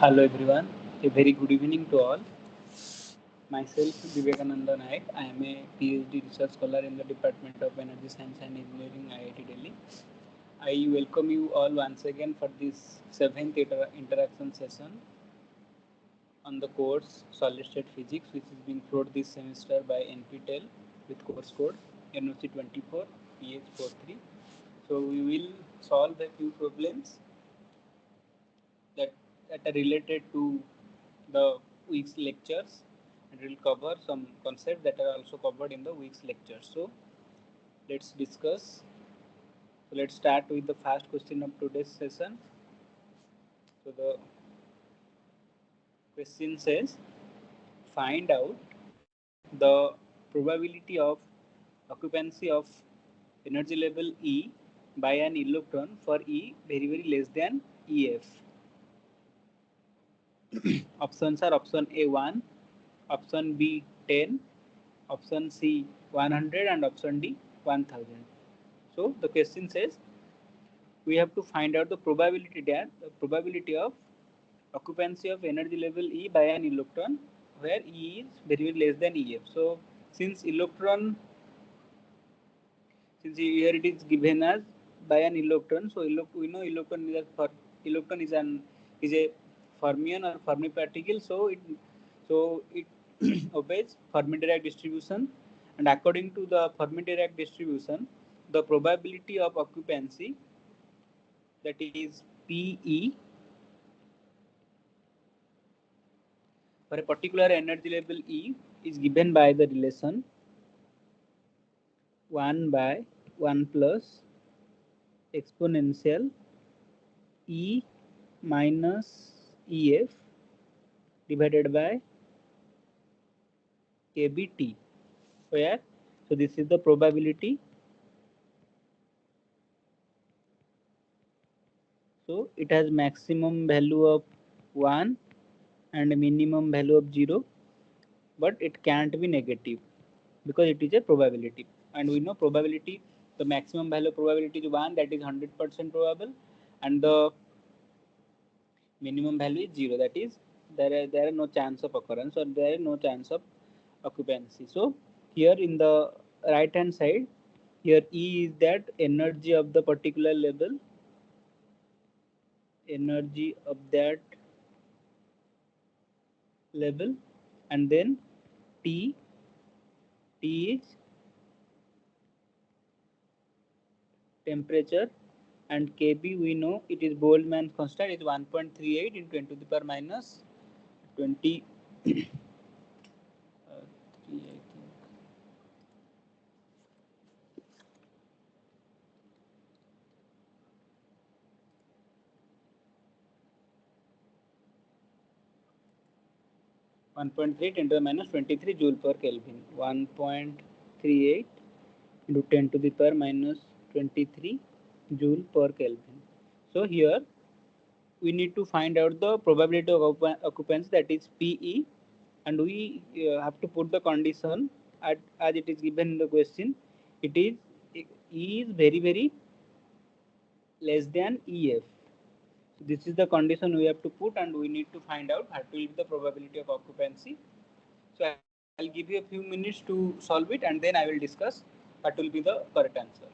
Hello everyone, a very good evening to all. Myself Vivekananda Naik. I am a PhD research scholar in the Department of Energy Science and Engineering, IIT Delhi. I welcome you all once again for this seventh interaction session on the course Solid State Physics, which is being taught this semester by NPTEL with course code NOC24 PH43. So we will solve a few problems that, that are related to the week's lectures, and we'll cover some concepts that are also covered in the week's lectures. So let's discuss. So let's start with the first question of today's session. So the question says, find out the probability of occupancy of energy level E by an electron for E very less than EF. Options are option A 1, option B 10, option C 100, and option D 1000. So the question says we have to find out the probability of occupancy of energy level E by an electron where E is very less than EF. So since here it is given as by an electron, so we know electron is a fermion or Fermi particle, so it obeys Fermi-Dirac distribution, and according to the Fermi-Dirac distribution, the probability of occupancy, that is PE, for a particular energy level E is given by the relation 1 by 1 plus exponential E minus EF divided by KBT, where so this is the probability. So it has maximum value of 1 and a minimum value of 0, but it can't be negative because it is a probability, and we know probability, the maximum value probability is 1, that is 100% probable, and the minimum value is 0, that is there are no chance of occurrence, or there is no chance of occupancy. So here in the right hand side, here E is that energy of the particular level, energy of that level, and then T is temperature, and Kb we know it is Boltzmann's constant, is 1.38 into 10 to the power minus 20 3, I think. 1.3 10 to the minus 23 joule per Kelvin. 1.38 into 10 to the power minus 23 joule per Kelvin. So here we need to find out the probability of occupancy, that is PE, and we have to put the condition as it is given in the question. It is E is very less than EF. So this is the condition we have to put, and we need to find out what will be the probability of occupancy. So I'll give you a few minutes to solve it, and then I will discuss what will be the correct answer.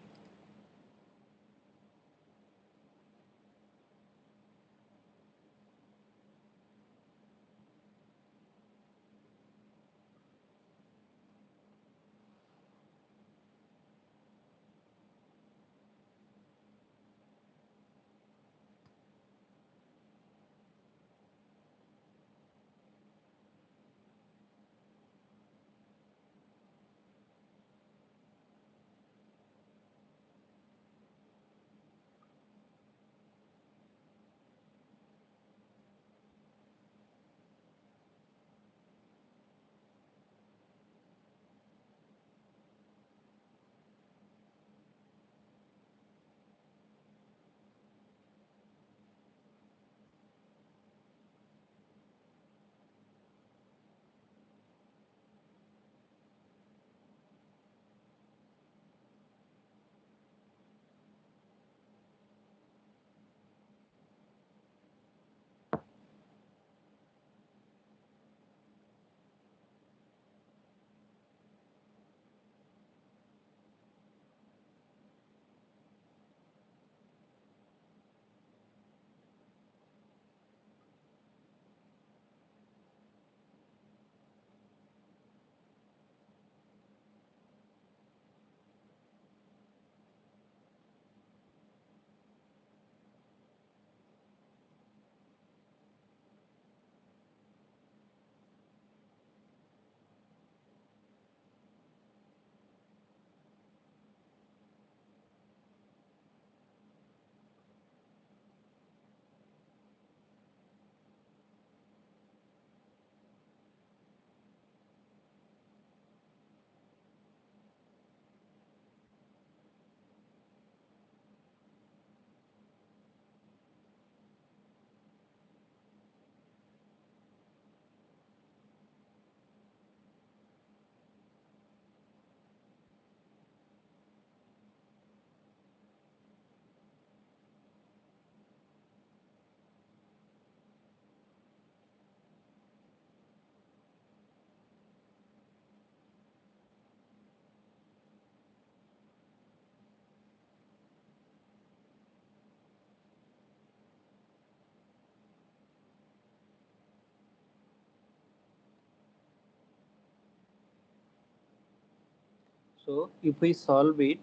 So if we solve it,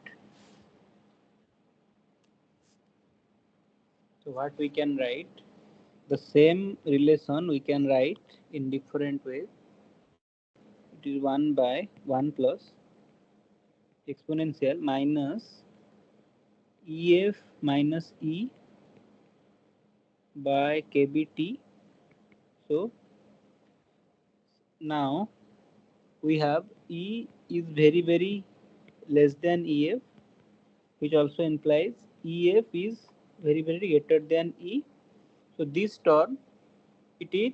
so what we can write? The same relation we can write in different ways. It is 1 by 1 plus exponential minus EF minus E by KBT. So now we have E is very less than EF, which also implies EF is very greater than E. So this term, it is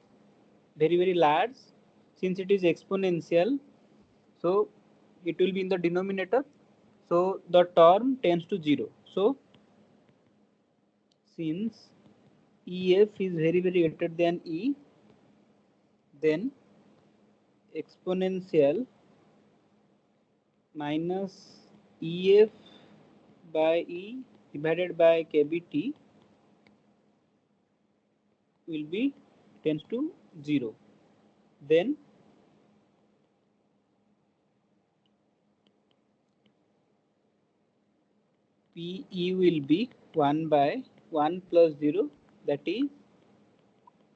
very large. Since it is exponential, so it will be in the denominator. So the term tends to 0. So since EF is very greater than E, then exponential minus EF by E divided by KBT will be tends to 0. Then PE will be 1 by 1 plus 0, that is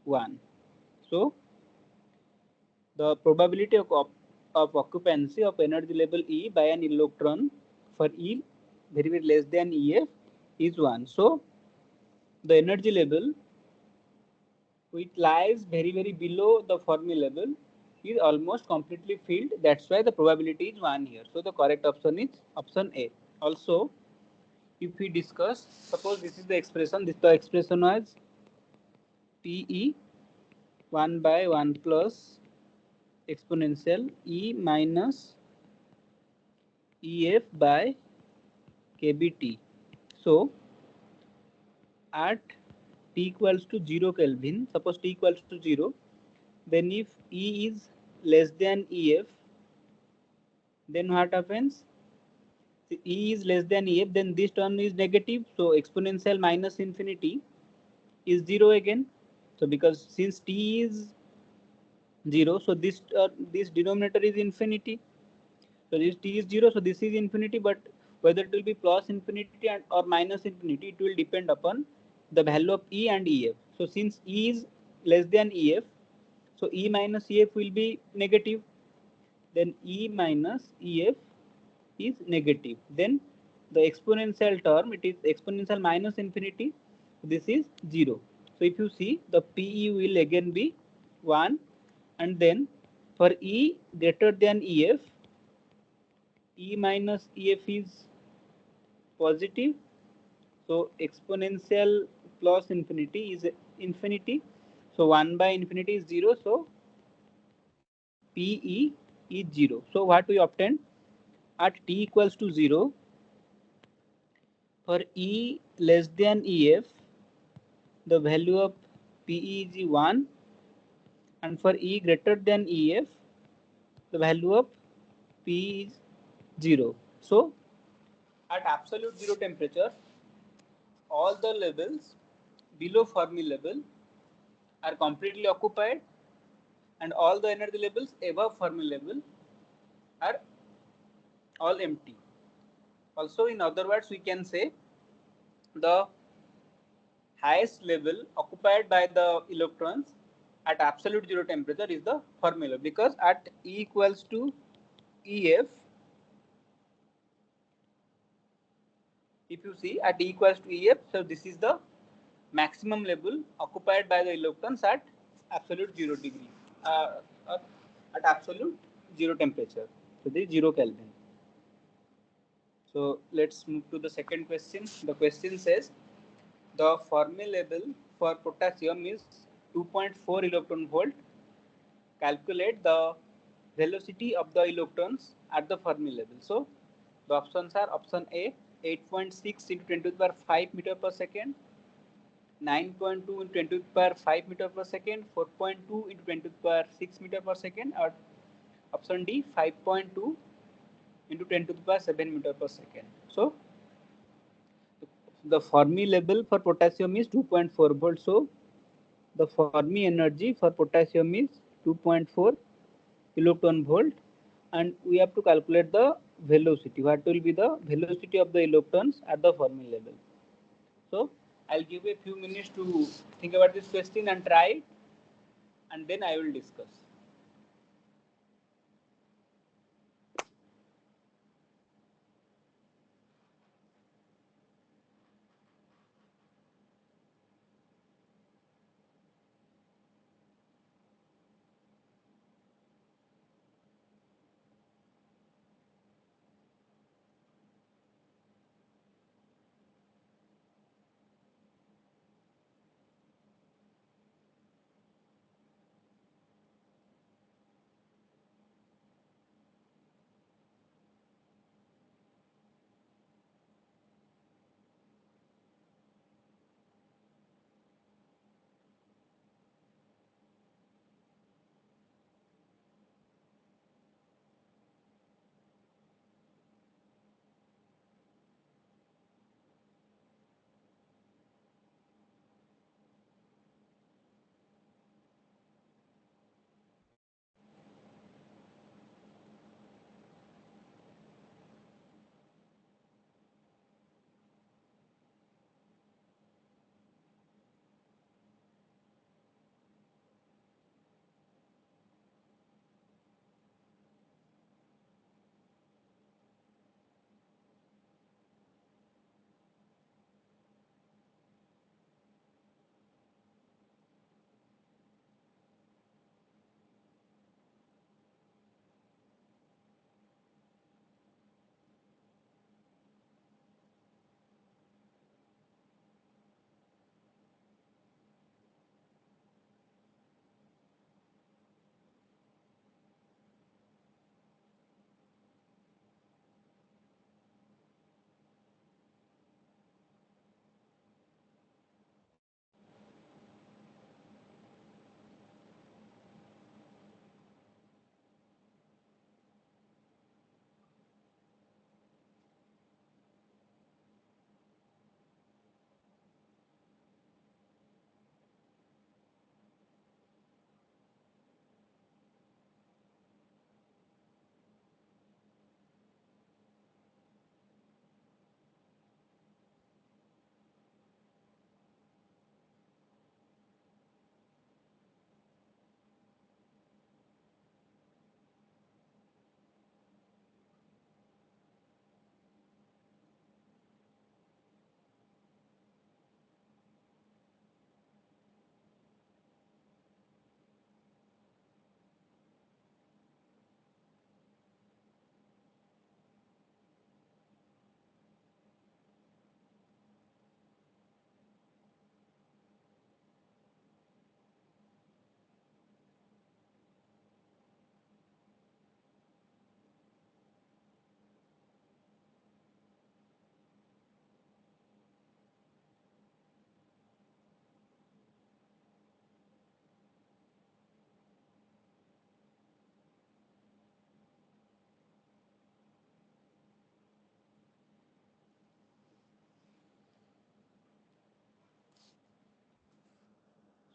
1. So the probability of occupancy of energy level E by an electron for E very less than EF is 1. So the energy level which lies very below the Fermi level is almost completely filled. That's why the probability is 1 here. So the correct option is option A. Also, if we discuss, suppose this is the expression, the expression was PE 1 by 1 plus exponential E minus EF by KBT. So at T equals to 0 Kelvin, suppose T equals to 0, then if E is less than EF, then what happens? E is less than EF, then this term is negative, so exponential minus infinity is 0 again. So because since T is 0, so this denominator is infinity. So this T is 0, so this is infinity, but whether it will be plus infinity or minus infinity, it will depend upon the value of E and EF. So since E is less than EF, so E minus EF will be negative. Then E minus EF is negative. Then the exponential term, it is exponential minus infinity. This is 0. So if you see, the PE will again be 1, and then for E greater than EF, E minus EF is positive. So exponential plus infinity is infinity. So 1 by infinity is 0. So PE is 0. So what we obtained at T equals to 0, for E less than EF, the value of PE is 1, and for E greater than EF, the value of P is 0. So at absolute 0 temperature, all the levels below Fermi level are completely occupied, and all the energy levels above Fermi level are all empty. Also, in other words, we can say the highest level occupied by the electrons at absolute 0 temperature is the Fermi level, because at E equals to EF, if you see at E equals to EF, so this is the maximum level occupied by the electrons at absolute 0 degree, uh, at absolute 0 temperature. So this is 0 Kelvin. So let's move to the second question. The question says the Fermi level for potassium is 2.4 electron volt. Calculate the velocity of the electrons at the Fermi level. So the options are option A 8.6 into 10 to the power 5 meter per second, 9.2 into 10 to the power 5 meter per second, 4.2 into 10 to the power 6 meter per second, or option D 5.2 into 10 to the power 7 meter per second. So the Fermi level for potassium is 2.4 volt. So the Fermi energy for potassium is 2.4 electron volt, and we have to calculate the velocity. What will be the velocity of the electrons at the Fermi level? So I'll give a few minutes to think about this question and try it, and then I will discuss.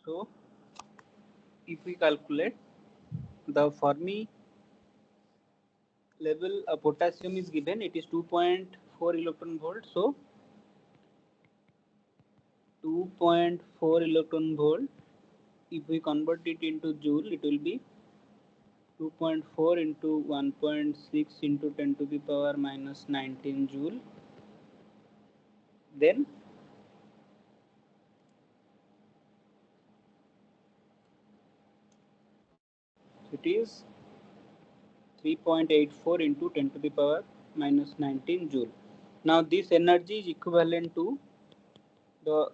So if we calculate the Fermi level of potassium is given, it is 2.4 electron volt. So 2.4 electron volt, if we convert it into joule, it will be 2.4 into 1.6 into 10 to the power minus 19 joule. Then it is 3.84 into 10 to the power minus 19 joule. Now this energy is equivalent to the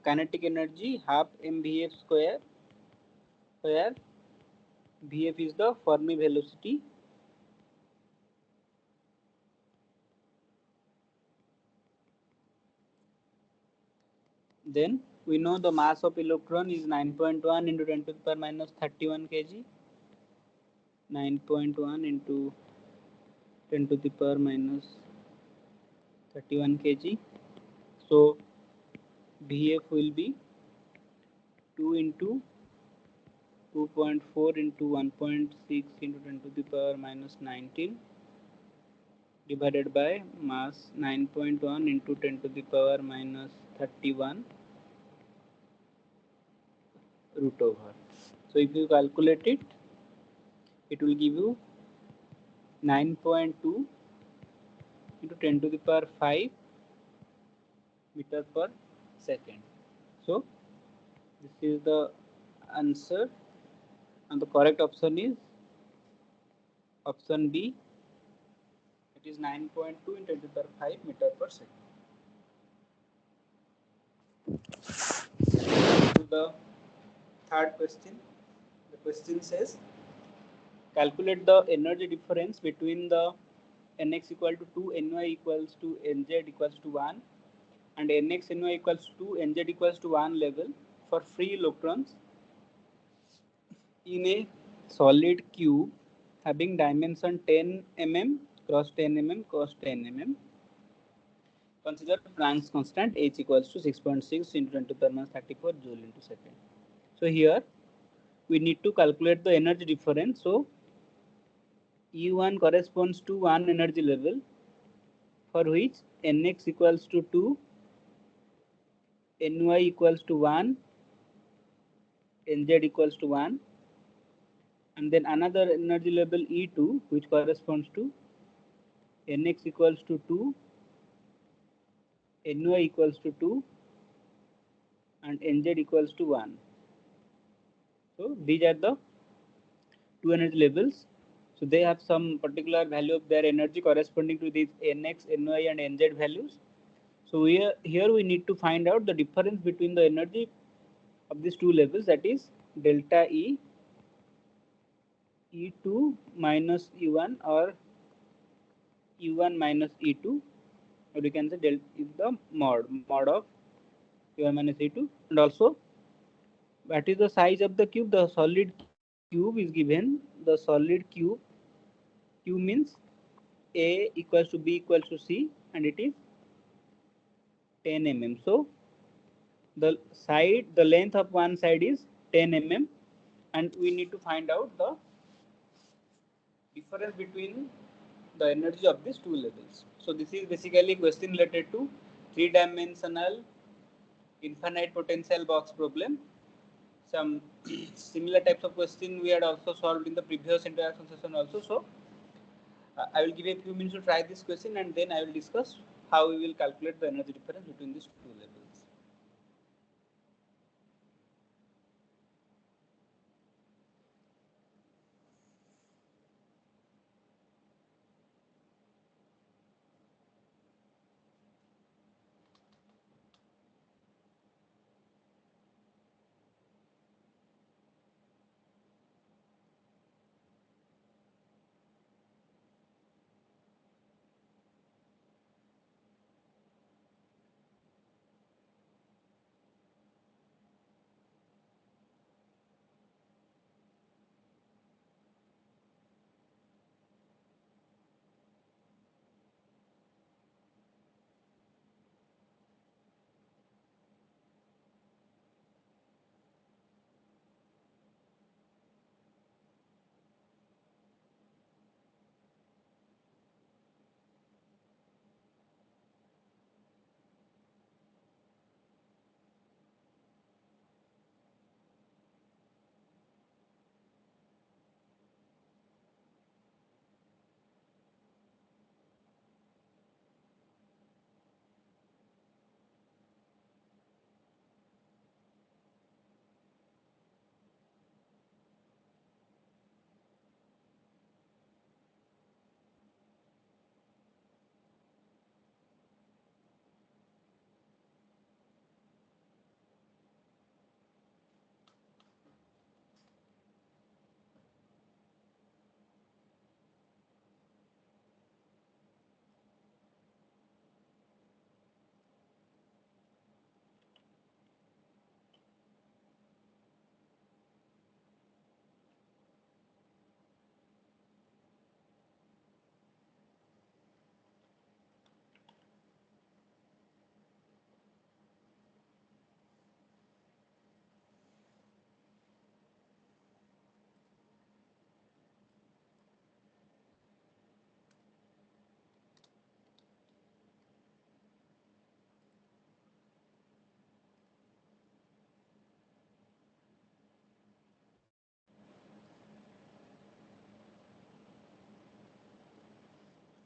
kinetic energy half mvf square, where vf is the Fermi velocity. Then we know the mass of electron is 9.1 into 10 to the power minus 31 kg. 9.1 into 10 to the power minus 31 kg. So Vf will be 2 into 2.4 into 1.6 into 10 to the power minus 19 divided by mass 9.1 into 10 to the power minus 31 root over. So if you calculate it, it will give you 9.2 into 10 to the power 5 meter per second. So this is the answer, and the correct option is option B. It is 9.2 into 10 to the power 5 meter per second. To the third question. The question says calculate the energy difference between the Nx equal to 2, Ny equals to Nz equals to 1 and Nx Ny equals to 2, Nz equals to 1 level for free electrons in a solid cube having dimension 10 mm cross 10 mm cross 10 mm. Consider Planck's constant H equals to 6.6 into 10 to the minus 34 joule into second. So here we need to calculate the energy difference. So E1 corresponds to one energy level for which Nx equals to 2, Ny equals to 1, Nz equals to 1, and then another energy level E2 which corresponds to Nx equals to 2, Ny equals to 2, and Nz equals to 1. So these are the two energy levels. So they have some particular value of their energy corresponding to these Nx, Ny, and Nz values. So here we need to find out the difference between the energy of these two levels, that is delta E, E2 minus E1 or E1 minus E2, or we can say delta is the mod of E1 minus E2, and also what is the size of the cube. The solid cube is given. The solid cube means A equals to B equals to C, and it is 10 mm. So the length of one side is 10 mm, and we need to find out the difference between the energy of these two levels. So this is basically question related to three-dimensional infinite potential box problem. Some similar types of question we had also solved in the previous interaction session also. So I will give a few minutes to try this question, and then I will discuss how we will calculate the energy difference between these two levels.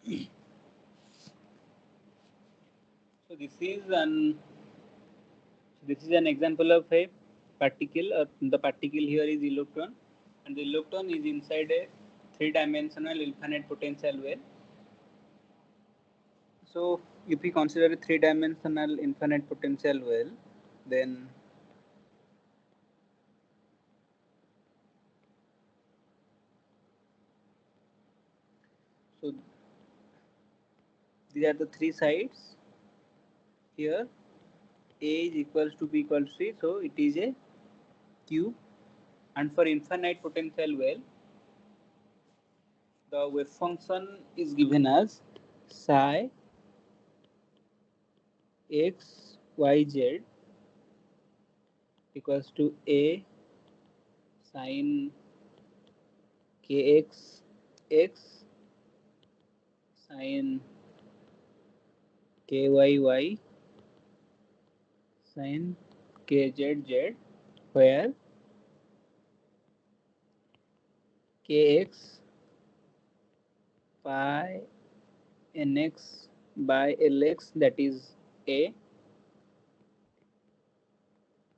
So this is an example of a particle, or the particle here is electron, and the electron is inside a three-dimensional infinite potential well. So if we consider a three-dimensional infinite potential well, then so these are the three sides here. A is equals to B equals to C, so it is a cube. And for infinite potential well, the wave function is given as psi x y z equals to a sin kx x sin ky y sin kz z, where kx pi nx by lx, that is a,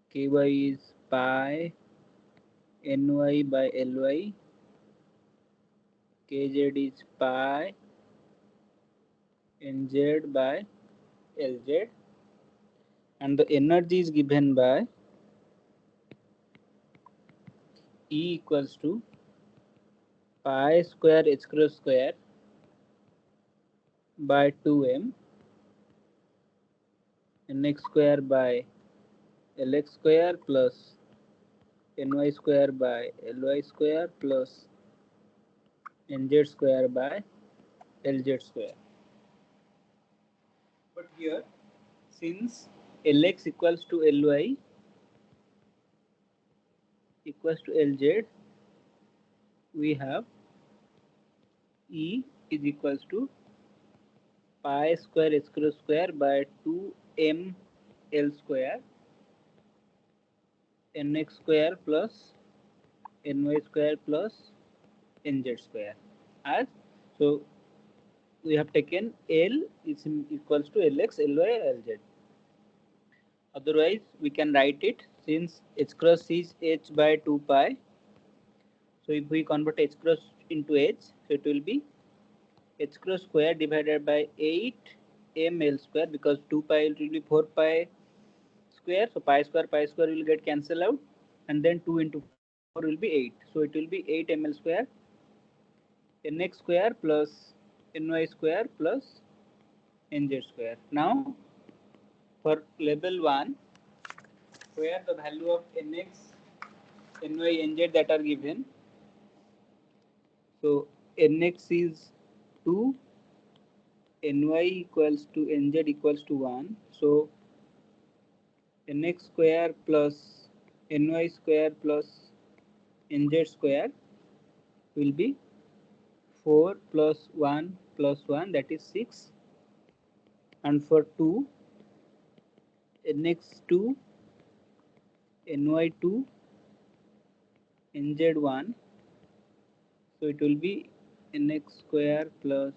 ky is pi ny by ly, kz is pi nz by lz, and the energy is given by E equals to pi square h cross square by 2m nx square by lx square plus ny square by ly square plus nz square by lz square. But here, since lx equals to ly equals to lz, we have E is equals to pi square h cross square by 2m l square nx square plus ny square plus nz square. As so, we have taken L is equals to Lx, Ly, Lz. Otherwise, we can write it, since h cross is h by 2 pi. So if we convert h cross into h, so it will be h cross square divided by 8 ml square, because 2 pi will be 4 pi square. So pi square will get cancelled out, and then 2 into 4 will be 8. So it will be 8 ml square nx square plus ny square plus nz square. Now for level 1, where the value of nx, ny, nz that are given, so nx is 2, ny equals to nz equals to 1, so nx square plus ny square plus nz square will be 4 plus 1 plus 1, that is 6, and for 2, nx 2, ny 2, nz 1, so it will be nx square plus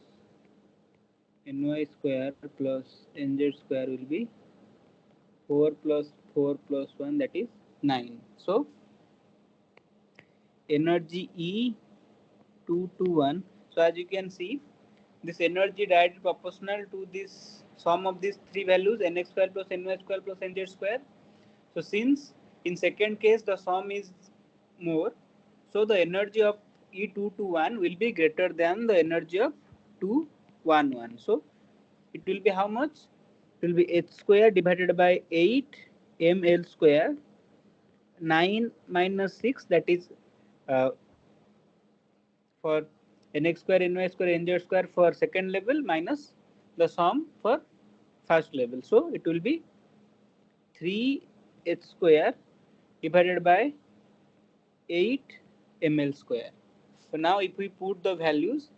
ny square plus nz square will be 4 plus 4 plus 1, that is 9. So energy E 2 to 1. So as you can see, this energy directly proportional to this sum of these three values, nx square plus ny square plus nz square. So since in second case the sum is more, so the energy of E2 to 1 will be greater than the energy of 2 1 1. So it will be how much? It will be h square divided by 8 ml square, 9 minus 6, that is uh, for nx square, ny square, nz square for second level, minus the sum for first level. So it will be 3h square divided by 8 ml square. So now if we put the values,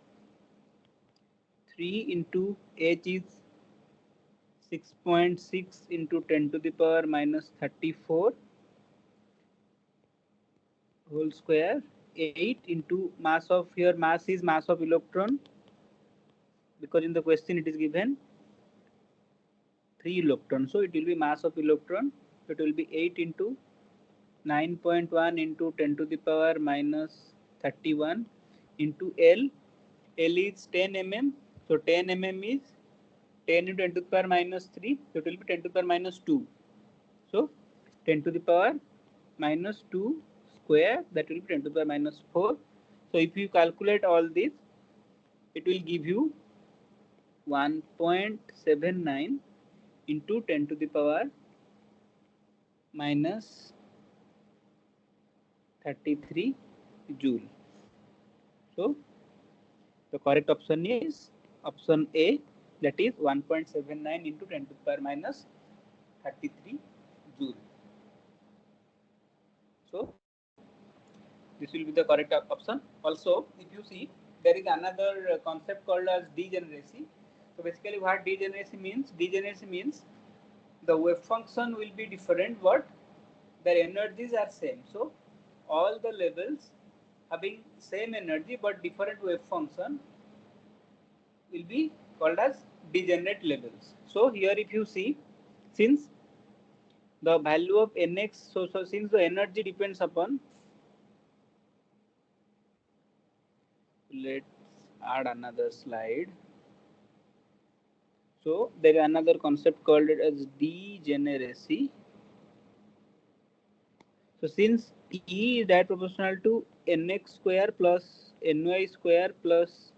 3 into h is 6.6 into 10 to the power minus 34 whole square, 8 into mass of, here mass is mass of electron, because in the question it is given 3 electrons. So it will be mass of electron. It will be 8 into 9.1 into 10 to the power minus 31 into L. L is 10 mm. So 10 mm is 10 into 10 to the power minus 3. So it will be 10 to the power minus 2. So 10 to the power minus 2 square, that will be 10 to the power minus 4. So if you calculate all this, it will give you 1.79 into 10 to the power minus 33 joule. So the correct option is option A, that is 1.79 into 10 to the power minus 33 joule. So this will be the correct option. Also, if you see, there is another concept called as degeneracy. So basically what degeneracy means? Degeneracy means the wave function will be different, but their energies are same. So all the levels having same energy but different wave function will be called as degenerate levels. So here if you see, since the value of nx, so since the energy depends upon, let's add another slide. So there is another concept called it as degeneracy. So since E is that proportional to nx square plus ny square plus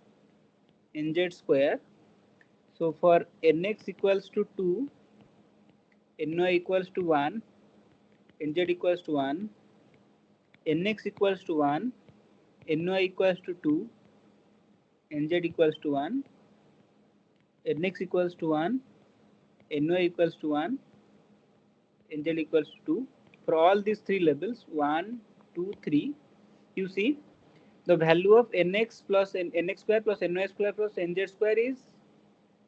nz square. So for nx equals to 2, ny equals to 1, nz equals to 1, nx equals to 1, ny equals to 2, nz equals to 1, nx equals to 1, ny equals to 1, nz equals to 2. For all these three levels, 1, 2, 3, you see the value of nx plus nx square plus ny square plus nz square is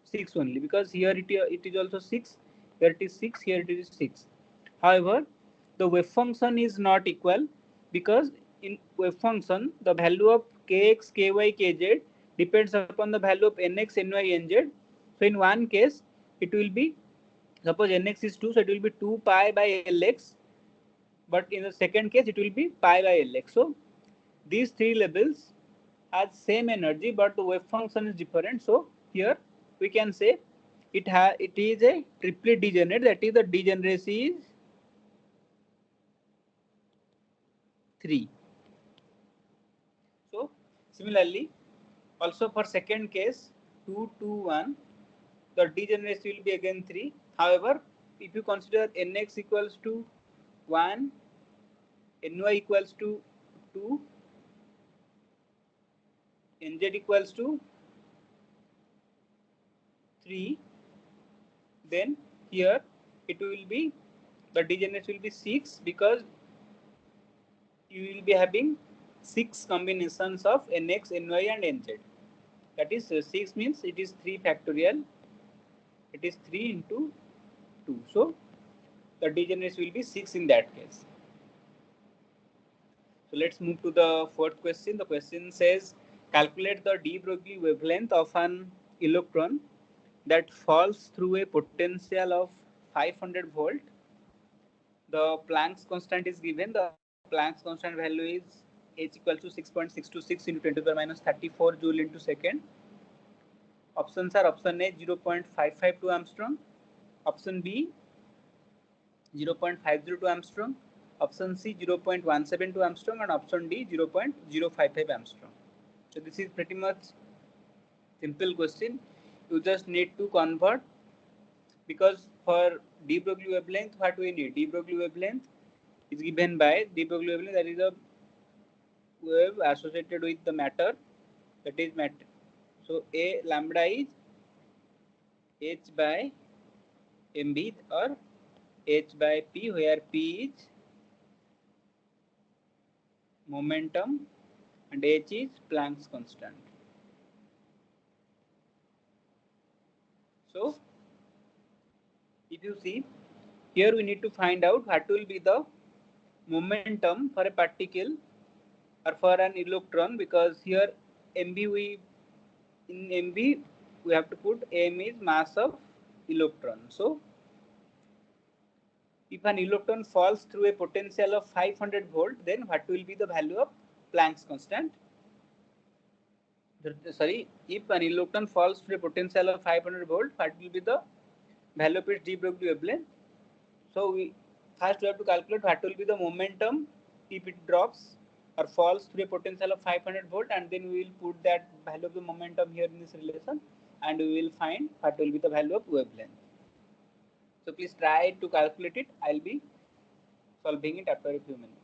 6 only, because here it is also 6, here it is 6, here it is 6. However, the wave function is not equal, because in wave function the value of kx, ky, kz depends upon the value of nx, ny, nz. So in one case it will be, suppose nx is 2, so it will be 2 pi by lx, but in the second case it will be pi by lx. So these three levels has same energy but the wave function is different. So here we can say it is a triply degenerate, that is the degeneracy is 3. So similarly also for second case 2, 2, 1, the degeneracy will be again 3. However, if you consider nx equals to 1, ny equals to 2, nz equals to 3, then here it will be, the degeneration will be 6, because you will be having 6 combinations of nx, ny and nz. That is 6 means it is 3 factorial, it is 3 into 2. So the degeneration will be 6 in that case. So let's move to the fourth question. The question says, calculate the de Broglie wavelength of an electron that falls through a potential of 500 volt. The Planck's constant is given. The Planck's constant value is h equals to 6.626 into 10 to the power minus 34 joule into second. Options are option A 0.552 Armstrong, option B 0.502 Armstrong, option C 0.172 Armstrong, and option D 0.055 Armstrong. So this is pretty much simple question. You just need to convert, because for de Broglie wavelength, what we need? De Broglie wavelength is given by de Broglie wavelength, that is a wave associated with the matter, that is matter. So A lambda is h by mv or h by p, where p is momentum and h is Planck's constant. So if you see, here we need to find out what will be the momentum for a particle or for an electron, because here mv we we have to put m is mass of electron. So if an electron falls through a potential of 500 volt, then what will be the value of Planck's constant? Sorry, if an electron falls through a potential of 500 volt, what will be the value of its de Broglie wavelength? So we first we have to calculate what will be the momentum if it drops or falls through a potential of 500 volt, and then we will put that value of the momentum here in this relation, and we will find what will be the value of wavelength. So please try to calculate it. I'll be solving it after a few minutes.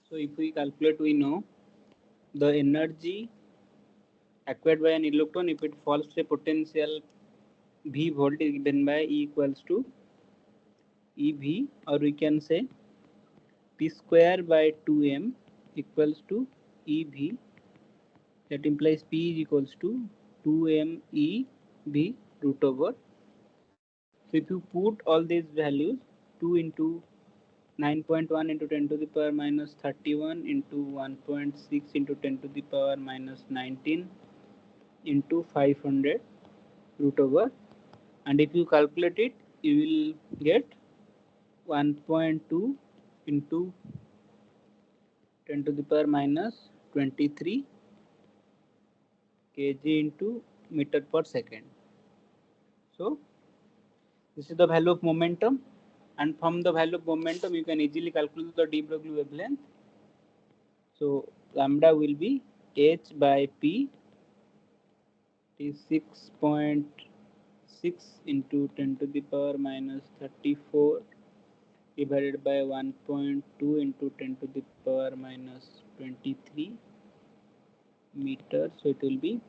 So if we calculate, we know the energy acquired by an electron if it falls to a potential V volt is given by E equals to EV, or we can say P square by 2m equals to EV. That implies P is equals to 2m EV root over. So if you put all these values, 2 into 9.1 into 10 to the power minus 31 into 1.6 into 10 to the power minus 19 into 500 root over, and if you calculate it you will get 1.2 into 10 to the power minus 23 kg into meter per second. So this is the value of momentum, and from the value of momentum you can easily calculate the de Broglie wavelength. So lambda will be h by p is 6.6 into 10 to the power minus 34 divided by 1.2 into 10 to the power minus 23 meter. So it will be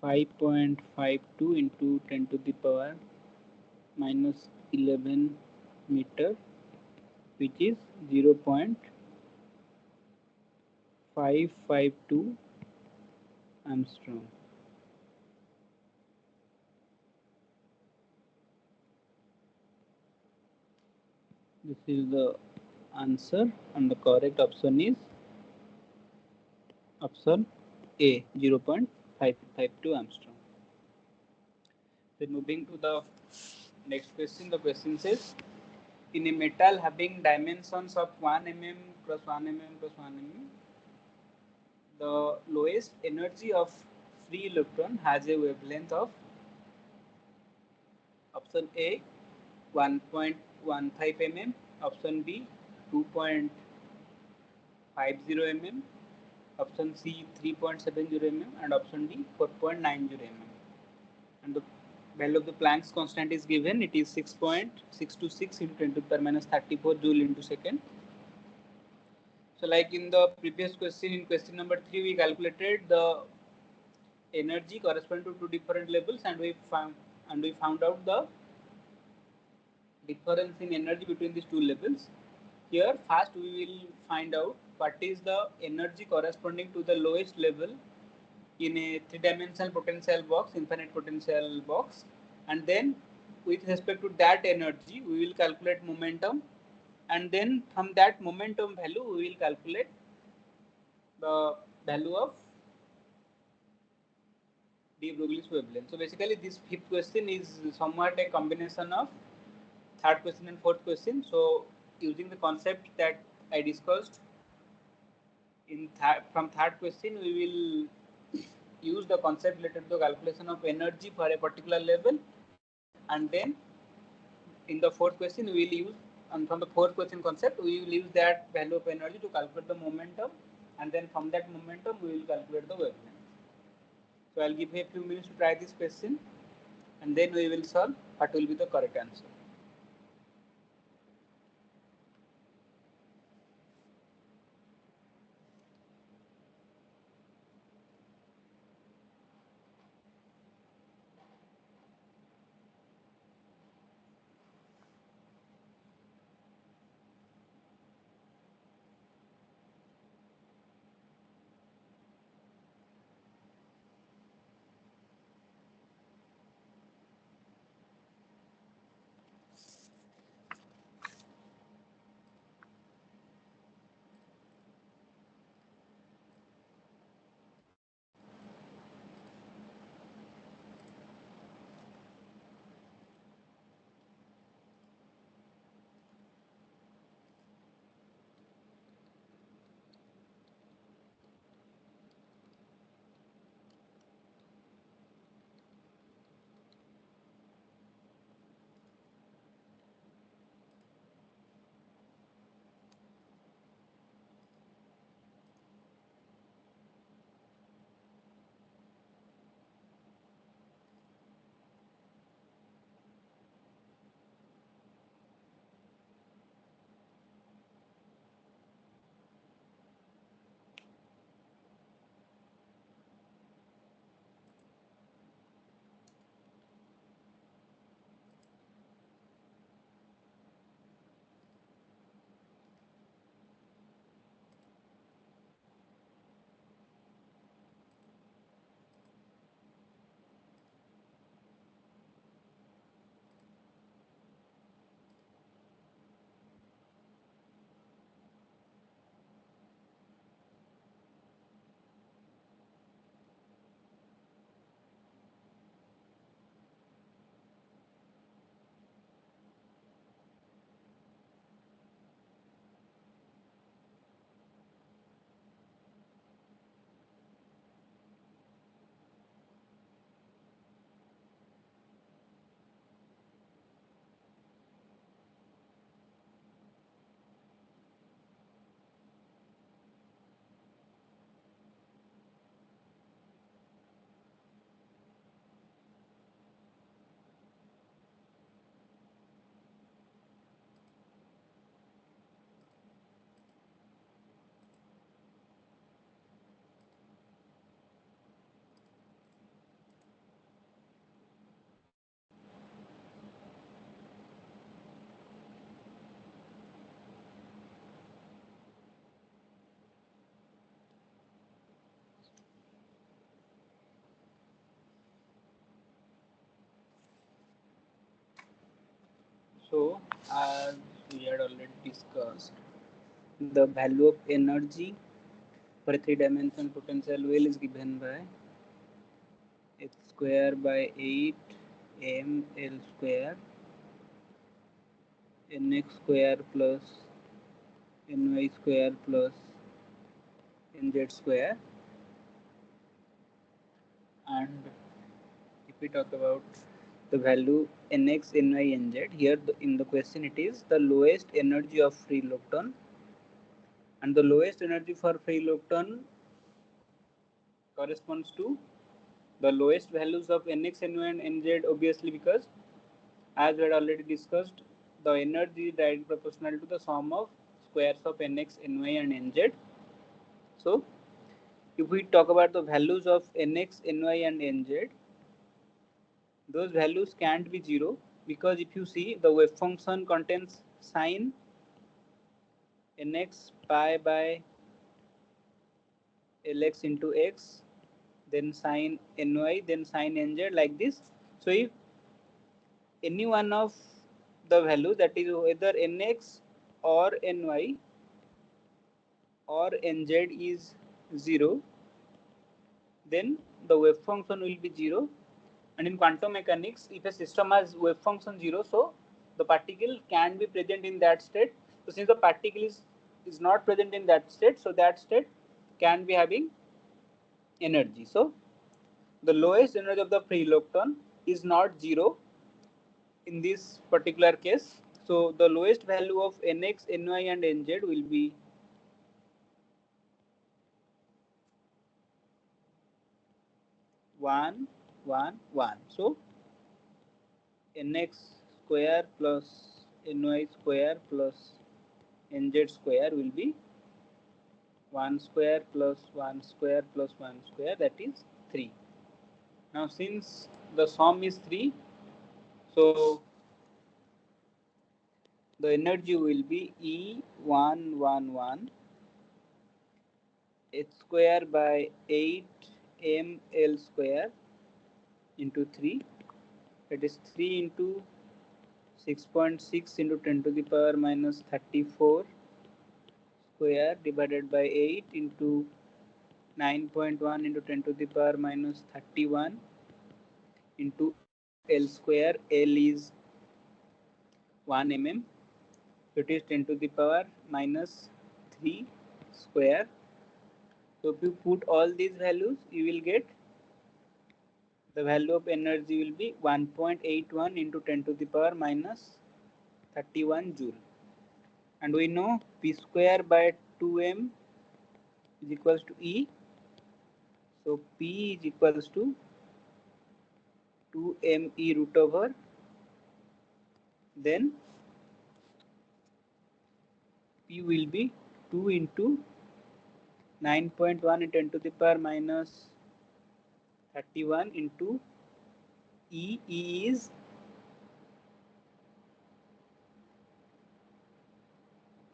5.52 into 10 to the power minus 11 meter, which is 0.552 Armstrong. This is the answer, and the correct option is option A, 0.552 Armstrong. Then moving to the next question, the question says, in a metal having dimensions of 1 mm plus 1 mm plus 1 mm, the lowest energy of free electron has a wavelength of option A 1.15 mm, option B 2.50 mm, option C 3.70 mm, and option D 4.90 mm. And the value of the Planck's constant is given. It is 6.626 into 10 to the power minus 34 joule into second. So like in the previous question, in question number 3, we calculated the energy corresponding to two different levels, and we found out the difference in energy between these two levels. Here first we will find out what is the energy corresponding to the lowest level in a three-dimensional potential box, infinite potential box, and then with respect to that energy we will calculate momentum, and then from that momentum value we will calculate the value of de Broglie's wavelength. So basically this fifth question is somewhat a combination of third question and fourth question. So using the concept that I discussed in from third question, we will use the concept related to calculation of energy for a particular level, and then in the fourth question we will use, and from the fourth question concept we will use that value of energy to calculate the momentum, and then from that momentum we will calculate the wavelength. So I'll give you a few minutes to try this question, and then we will solve what will be the correct answer. So, as we had already discussed, the value of energy for a three-dimensional potential well is given by h square by 8 ml square nx square plus ny square plus nz square. And if we talk about the value nx, ny, nz, here in the question it is the lowest energy of free electron, and the lowest energy for free electron corresponds to the lowest values of nx, ny, and nz, obviously, because as we had already discussed, the energy is directly proportional to the sum of squares of nx, ny, and nz. So, if we talk about the values of nx, ny, and nz, those values can't be 0, because if you see the wave function contains sine nx pi by lx into x, then sine ny, then sine nz, like this. So if any one of the value, that is either nx or ny or nz, is 0, then the wave function will be 0. And in quantum mechanics, if a system has wave function 0, so the particle can be present in that state. So since the particle is not present in that state, so that state can be having energy. So the lowest energy of the free electron is not 0 in this particular case. So the lowest value of nx, ny, and nz will be 1, 1, 1. So nx square plus ny square plus nz square will be 1 square plus 1 square plus 1 square, that is 3. Now since the sum is 3, so the energy will be E111 h square by 8 ml square into 3, that is 3 into 6.6 into 10 to the power minus 34 square divided by 8 into 9.1 into 10 to the power minus 31 into L square. L is 1 mm, so it is 10 to the power minus 3 square. So if you put all these values, you will get the value of energy will be 1.81 into 10 to the power minus 31 joule. And we know P square by 2m is equals to E. So P is equals to 2me root over, then P will be 2 into 9.1 into 10 to the power minus 31 into E. E is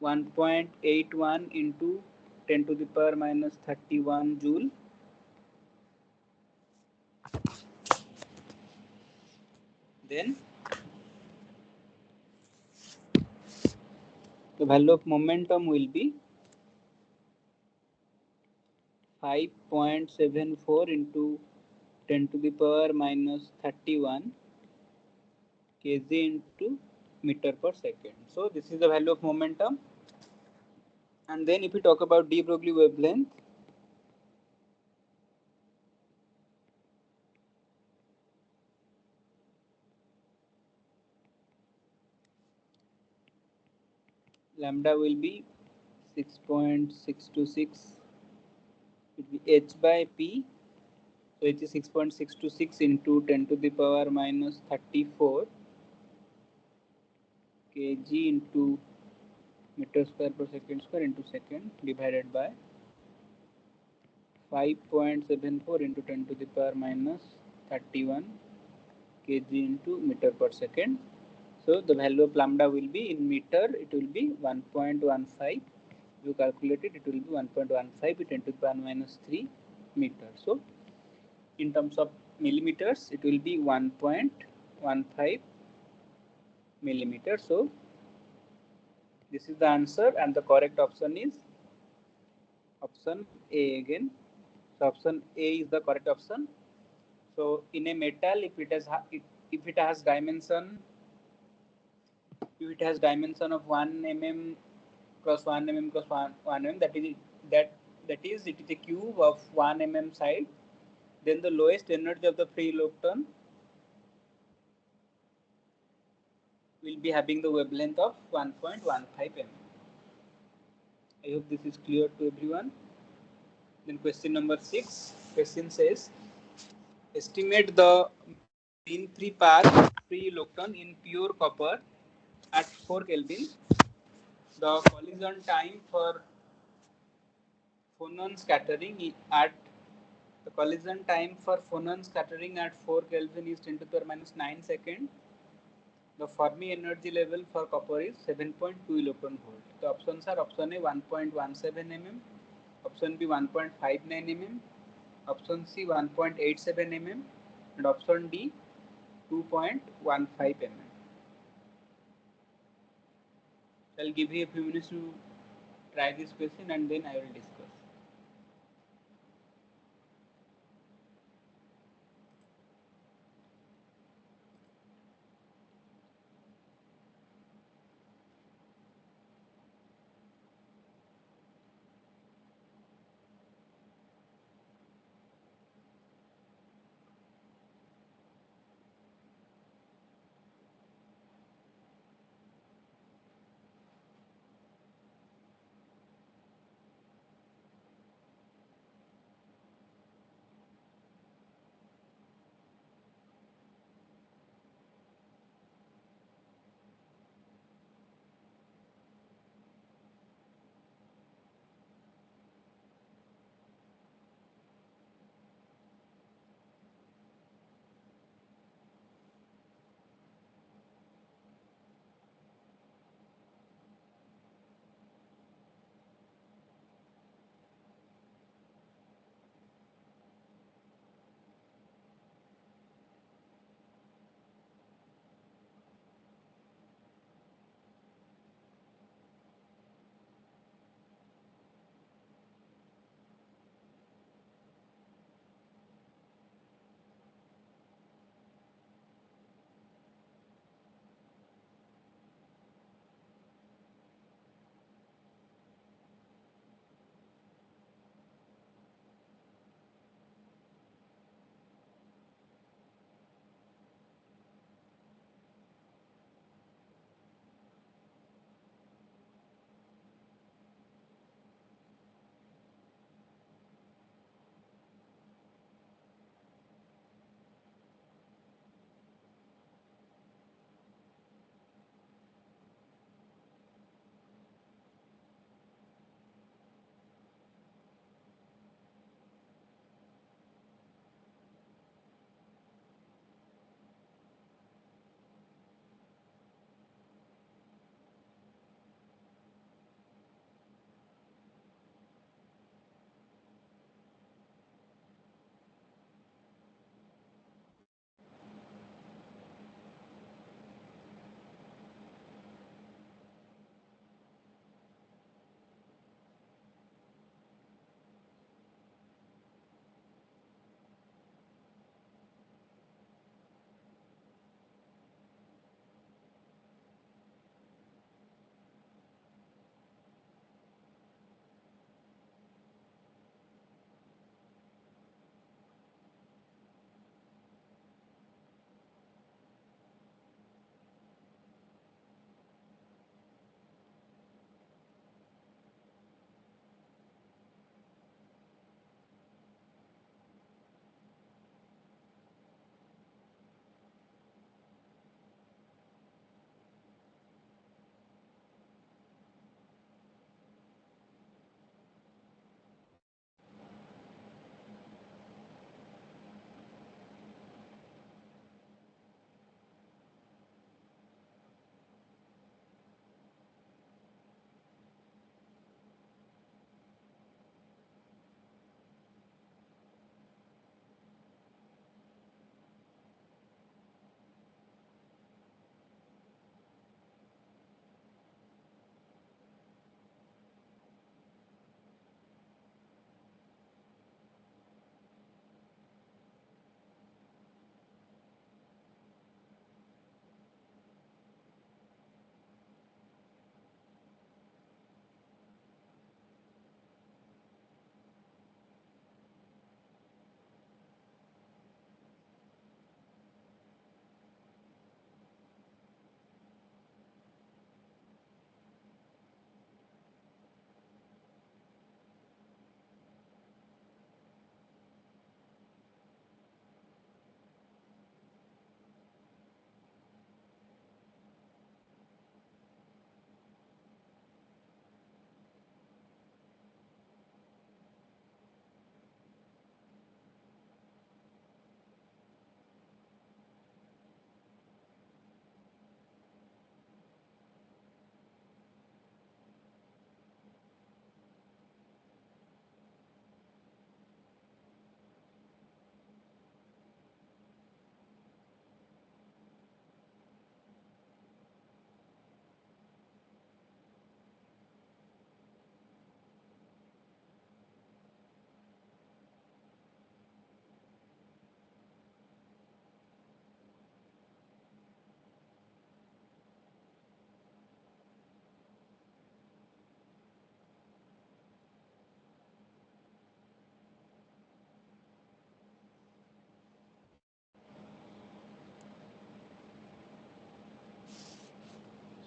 1.81 into 10 to the power minus 31 joule. Then the value of momentum will be 5.74 into 10 to the power minus 31 kg into meter per second. So this is the value of momentum. And then if we talk about de Broglie wavelength, lambda will be 6.626, it will be h by p. So it is 6.626 into 10 to the power minus 34 kg into meter square per second square into second divided by 5.74 into 10 to the power minus 31 kg into meter per second. So the value of lambda will be in meter, it will be 1.15. You calculate it, it will be 1.15 10 to the power minus 3 meter. So in terms of millimeters, it will be 1.15 millimeter. So this is the answer, and the correct option is option A again. So option A is the correct option. So in a metal, if it has dimension, if it has dimension of 1 mm cross 1 mm cross 1 mm, that that is it is a cube of 1 mm side. Then the lowest energy of the free electron will be having the wavelength of 1.15 mm. I hope this is clear to everyone. Then question number 6. Question says, estimate the mean free path free electron in pure copper at 4 Kelvin. The collision time for phonon scattering at the collision time for phonon scattering at 4 Kelvin is 10 to the power minus 9 second. The Fermi energy level for copper is 7.2 electron volt. The options are option A 1.17 mm, option B 1.59 mm, option C 1.87 mm, and option D 2.15 mm. I'll give you a few minutes to try this question and then I will discuss.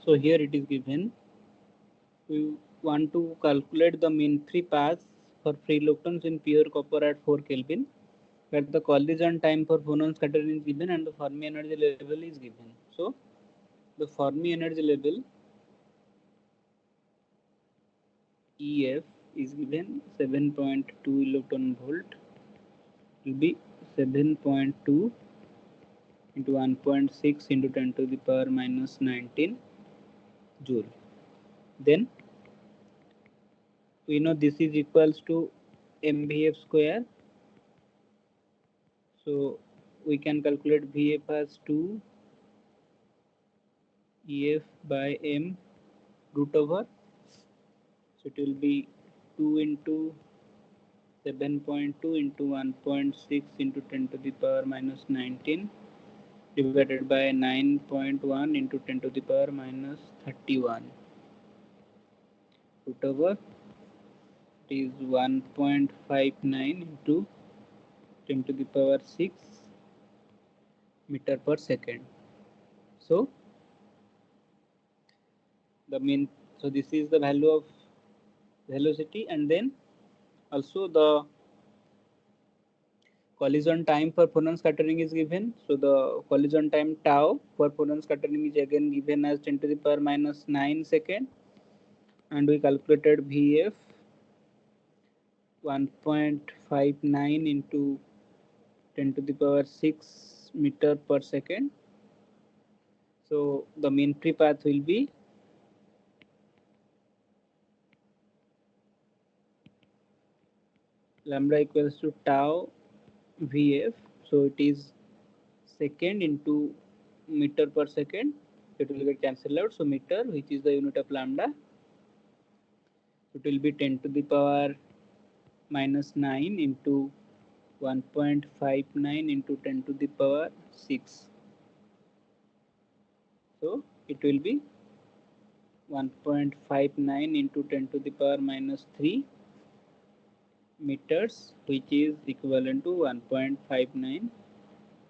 So here it is given. We want to calculate the mean free path for free electrons in pure copper at 4 Kelvin, where the collision time for phonon scattering is given and the Fermi energy level is given. So the Fermi energy level EF is given 7.2 electron volt, will be 7.2 into 1.6 into 10 to the power minus 19 joule. Then we know this is equals to mvf square. So we can calculate Vf as 2 EF by m root over. So it will be 2 into 7.2 into 1.6 into 10 to the power minus 19 divided by 9.1 into 10 to the power minus 31 root over, it is 1.59 into 10 to the power 6 meter per second. So the mean, so this is the value of velocity, and then also the collision time for phonon scattering is given. So the collision time tau for phonon scattering is again given as 10 to the power minus 9 second, and we calculated Vf 1.59 into 10 to the power 6 meter per second. So the mean free path will be lambda equals to tau Vf. So it is second into meter per second. It will get cancelled out. So meter, which is the unit of lambda, it will be 10 to the power minus 9 into 1.59 into 10 to the power 6. So it will be 1.59 into 10 to the power minus 3 meters, which is equivalent to 1.59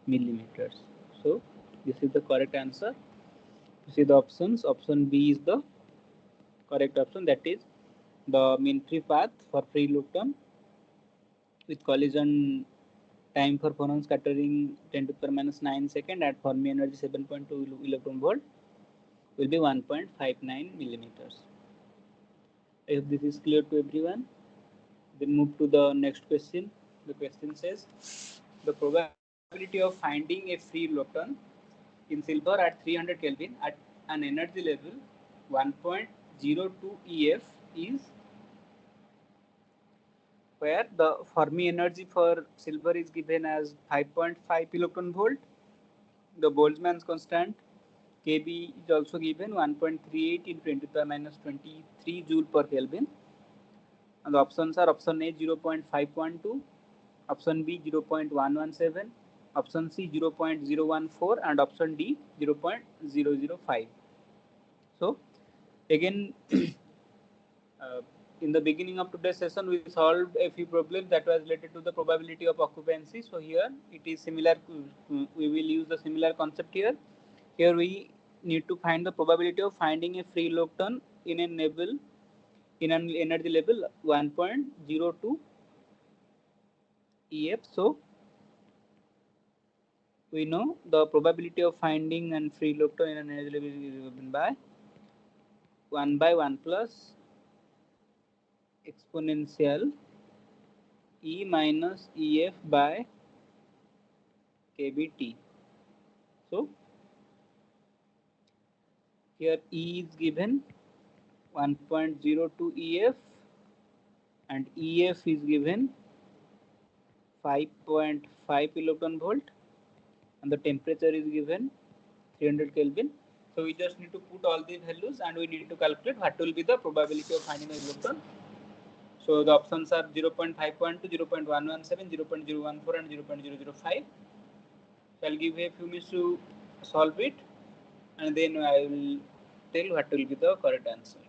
millimeters. So this is the correct answer. You see the options. Option B is the correct option. That is the mean free path for free electron with collision time for phonon scattering 10 to the power minus 9 second at Fermi energy 7.2 electron volt will be 1.59 millimeters. I hope this is clear to everyone. Then move to the next question. The question says the probability of finding a free electron in silver at 300 Kelvin at an energy level 1.02 EF is, where the Fermi energy for silver is given as 5.5 electron volt. The Boltzmann's constant Kb is also given 1.38 into 10 to the minus 23 joule per Kelvin. And the options are option A 0.512, option B 0.117, option C 0.014, and option D 0.005. So again, in the beginning of today's session, we solved a few problems that was related to the probability of occupancy. So here it is similar. We will use the similar concept here. Here we need to find the probability of finding a free electron in a level, in an energy level 1.02 EF. So we know the probability of finding an free electron in an energy level is given by 1 by 1 plus exponential E minus EF by kBt. So here E is given 1.02 EF and EF is given 5.5 electron volt, and the temperature is given 300 Kelvin. So we just need to put all the values and we need to calculate what will be the probability of finding an electron. So the options are 0.512, 0.117, 0.014 and 0.005. So I'll give a few minutes to solve it, and then I will tell what will be the correct answer.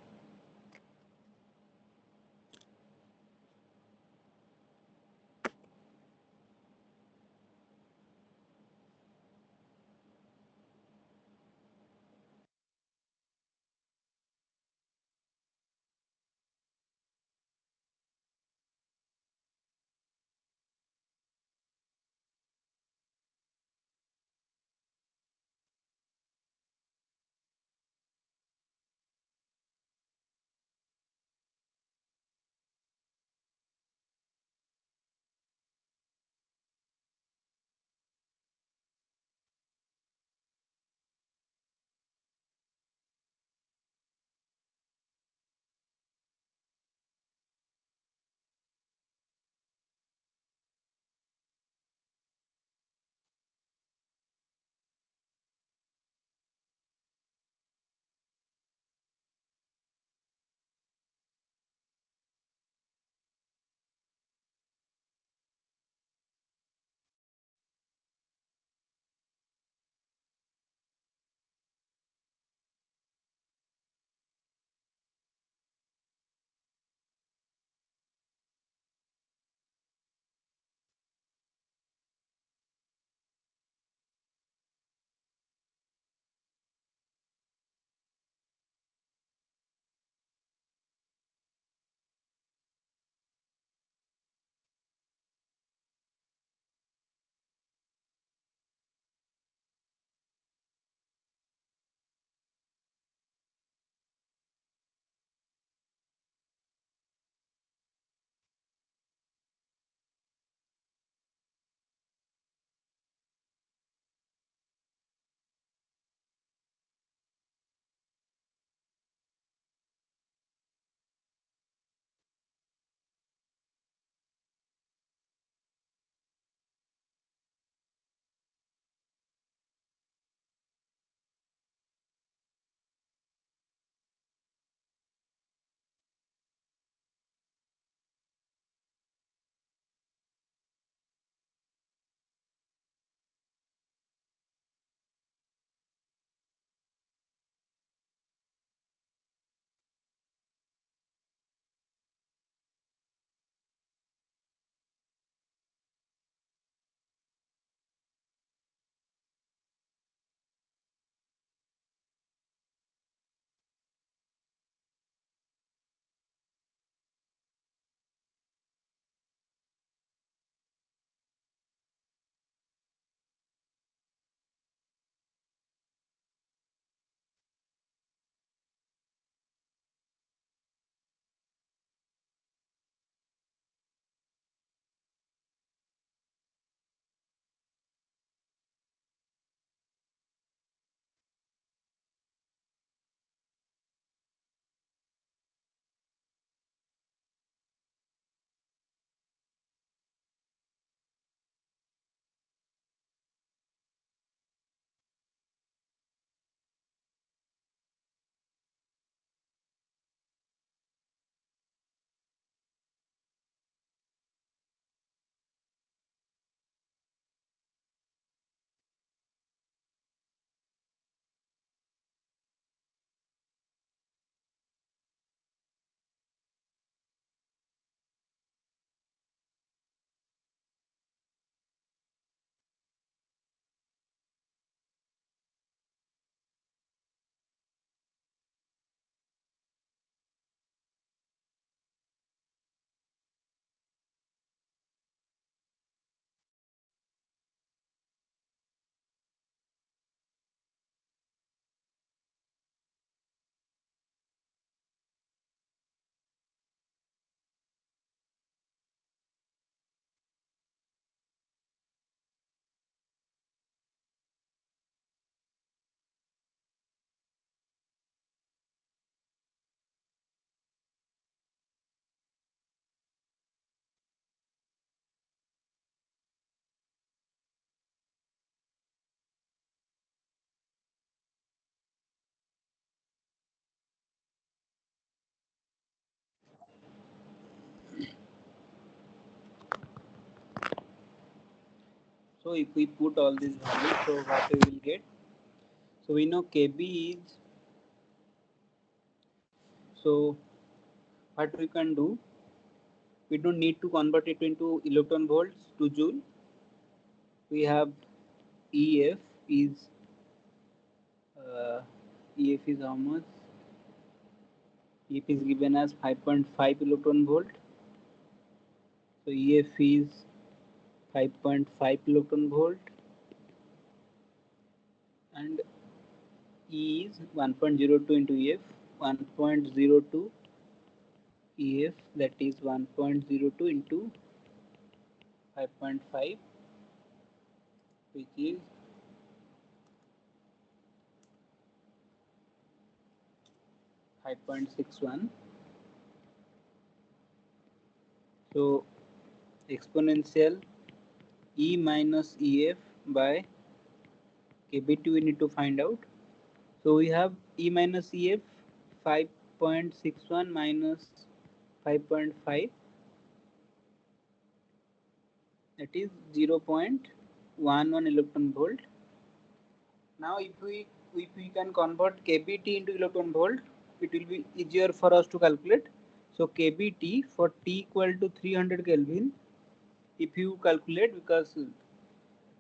So if we put all these values, so what we will get? So we know Kb is, so what we can do, we don't need to convert it into electron volts to joule. We have EF is EF is how much? EF is given as 5.5 electron volt. So EF is 5.5 electron volt and E is 1.02 into EF, 1.02 EF, that is 1.02 into 5.5, which is 5.61. So exponential E minus EF by KBT we need to find out. So we have E minus EF 5.61 minus 5.5, that is 0.11 electron volt. Now if we can convert kBt into electron volt, it will be easier for us to calculate. So kBt for T equal to 300 Kelvin, if you calculate, because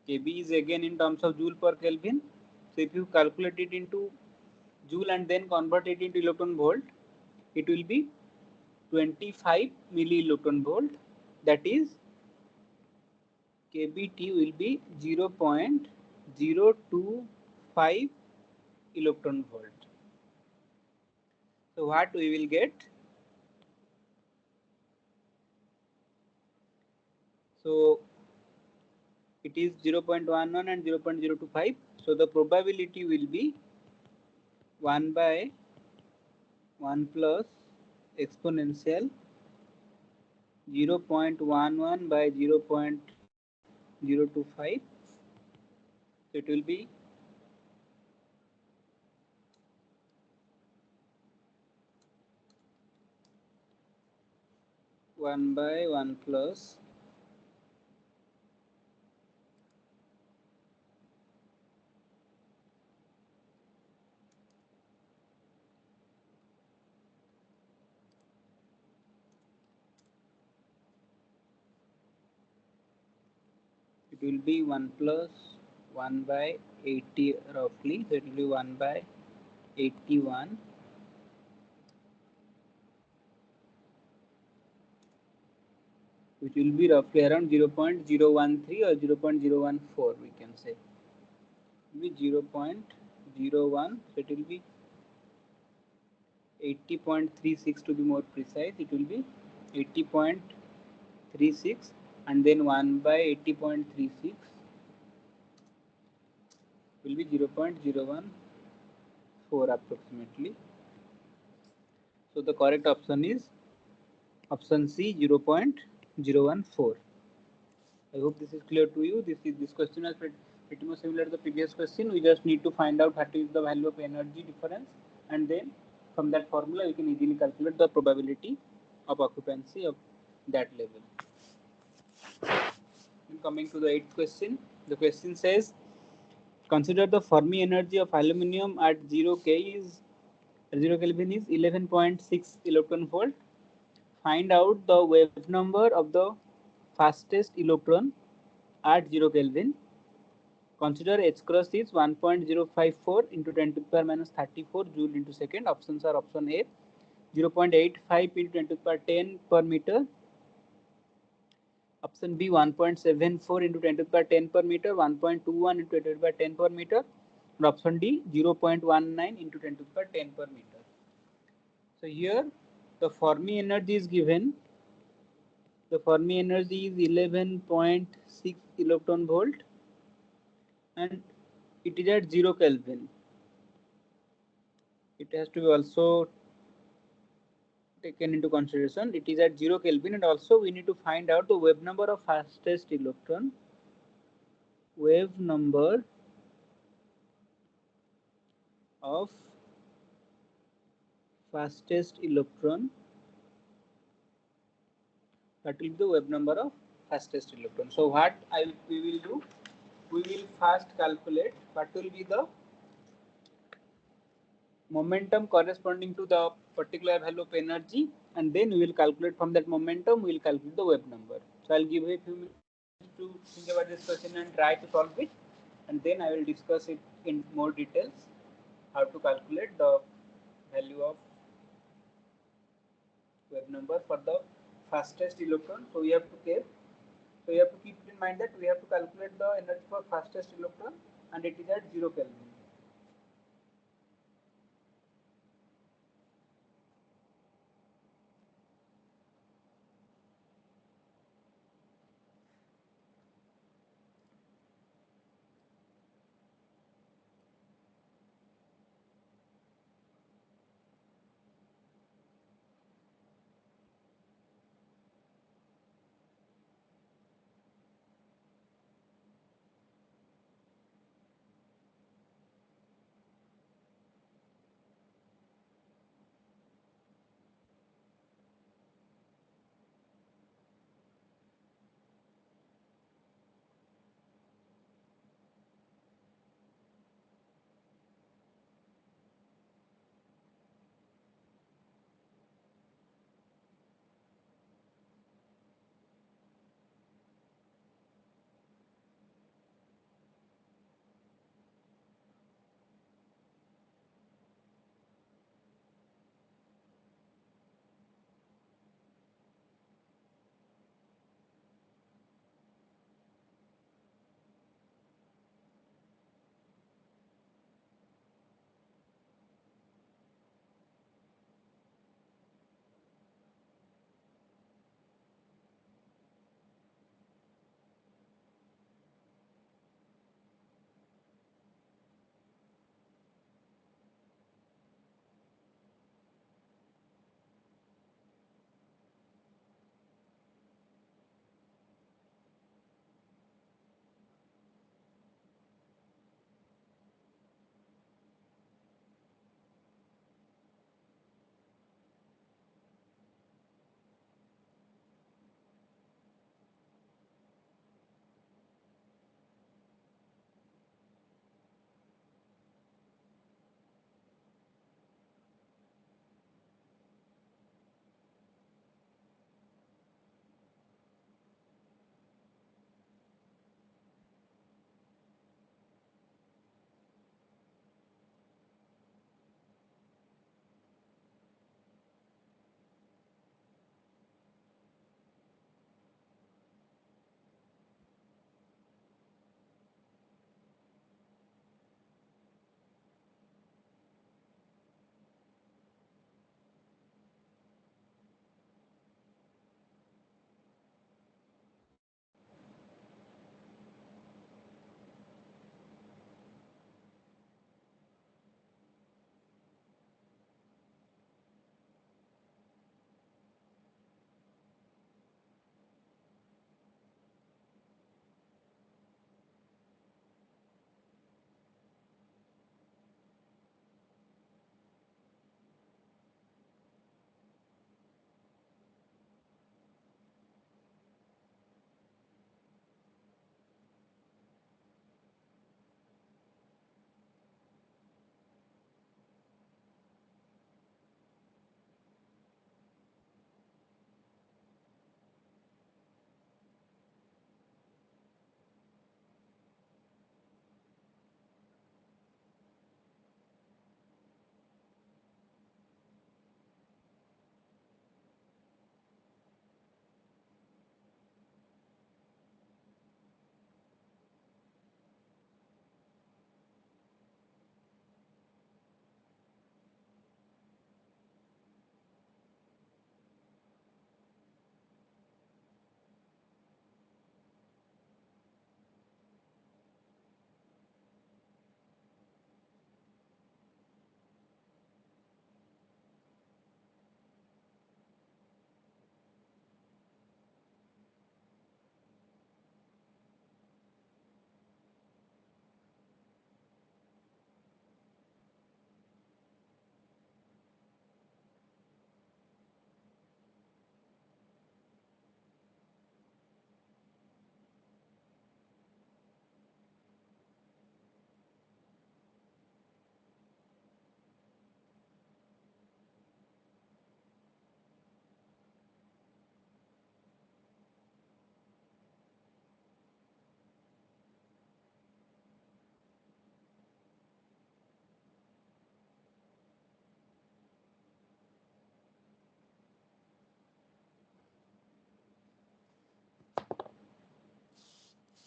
kB is again in terms of joule per Kelvin, so if you calculate it into joule and then convert it into electron volt, it will be 25 milli electron volt, that is kBt will be 0.025 electron volt. So what we will get? So it is 0.11 and 0.025. So the probability will be 1 by 1 plus exponential 0.11 by 0.025. So it will be 1 by 1 plus it will be 1 plus 1 by 80 roughly. So it will be 1 by 81. Which will be roughly around 0.013 or 0.014, we can say. It will be 0.01, so it will be 80.36 to be more precise. It will be 80.36 and then 1 by 80.36 will be 0.014 approximately. So the correct option is option C, 0.014. I hope this is clear to you. This question is pretty much similar to the previous question. We just need to find out what is the value of energy difference, and then from that formula we can easily calculate the probability of occupancy of that level. And coming to the 8th question, the question says, consider the Fermi energy of aluminium at 0 Kelvin is 11.6 electron volt. Find out the wave number of the fastest electron at 0 Kelvin. Consider H cross is 1.054 into 10 to the power minus 34 joule into second. Options are option A 0.85 into 10 to the power 10 per meter. Option B 1.74 into 10 to the power 10 per meter, 1.21 into 10 to the power 10 per meter. And option D 0.19 into 10 to the power 10 per meter. So here the Fermi energy is given. The Fermi energy is 11.6 electron volt and it is at 0 Kelvin. It has to be also taken into consideration. It is at 0 Kelvin, and also we need to find out the wave number of fastest electron. Wave number of fastest electron, that will be the wave number of fastest electron. So what we will do, we will first calculate what will be the momentum corresponding to the particular value of energy, and then we will calculate from that momentum, we will calculate the wave number. So I'll give you a few minutes to think about this question and try to solve it, and then I will discuss it in more details how to calculate the value of wave number for the fastest electron. So you have to keep in mind that we have to calculate the energy for fastest electron, and it is at 0 Kelvin.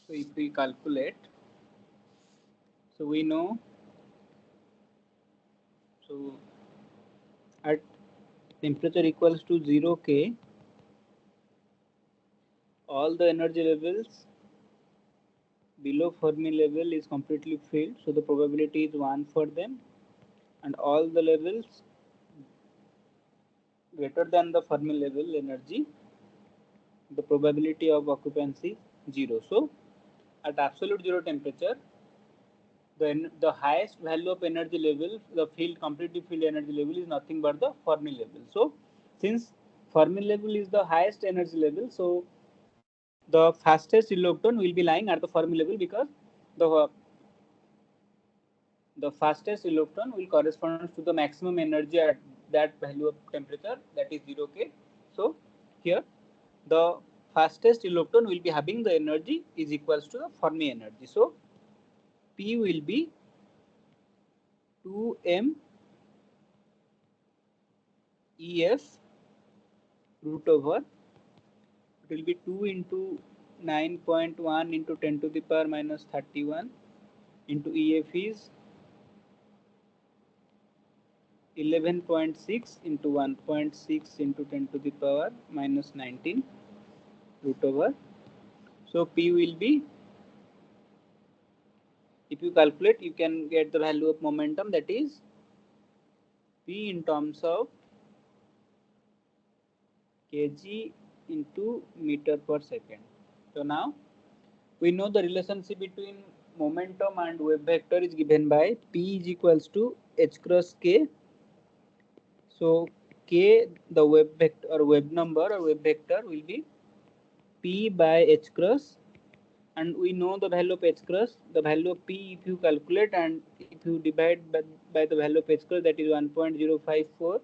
So if we calculate, so we know, so at temperature equals to 0 K, all the energy levels below Fermi level is completely filled, so the probability is 1 for them, and all the levels greater than the Fermi level energy, the probability of occupancy is 0. So at absolute zero temperature, the highest value of energy level, the field completely filled energy level is nothing but the Fermi level. So since Fermi level is the highest energy level, so the fastest electron will be lying at the Fermi level, because the the fastest electron will correspond to the maximum energy at that value of temperature, that is 0 K. So here the fastest electron will be having the energy is equals to the Fermi energy. So P will be 2m EF root over, it will be 2 into 9.1 into 10 to the power minus 31 into EF is 11.6 into 1.6 into 10 to the power minus 19 root over. So P will be, if you calculate, you can get the value of momentum, that is P in terms of kg into meter per second. So now we know the relationship between momentum and wave vector is given by P is equals to h cross k. So k, the wave vector or wave number or wave vector, will be P by h cross, and we know the value of h cross. The value of P, if you calculate and if you divide by the value of h cross, that is 1.054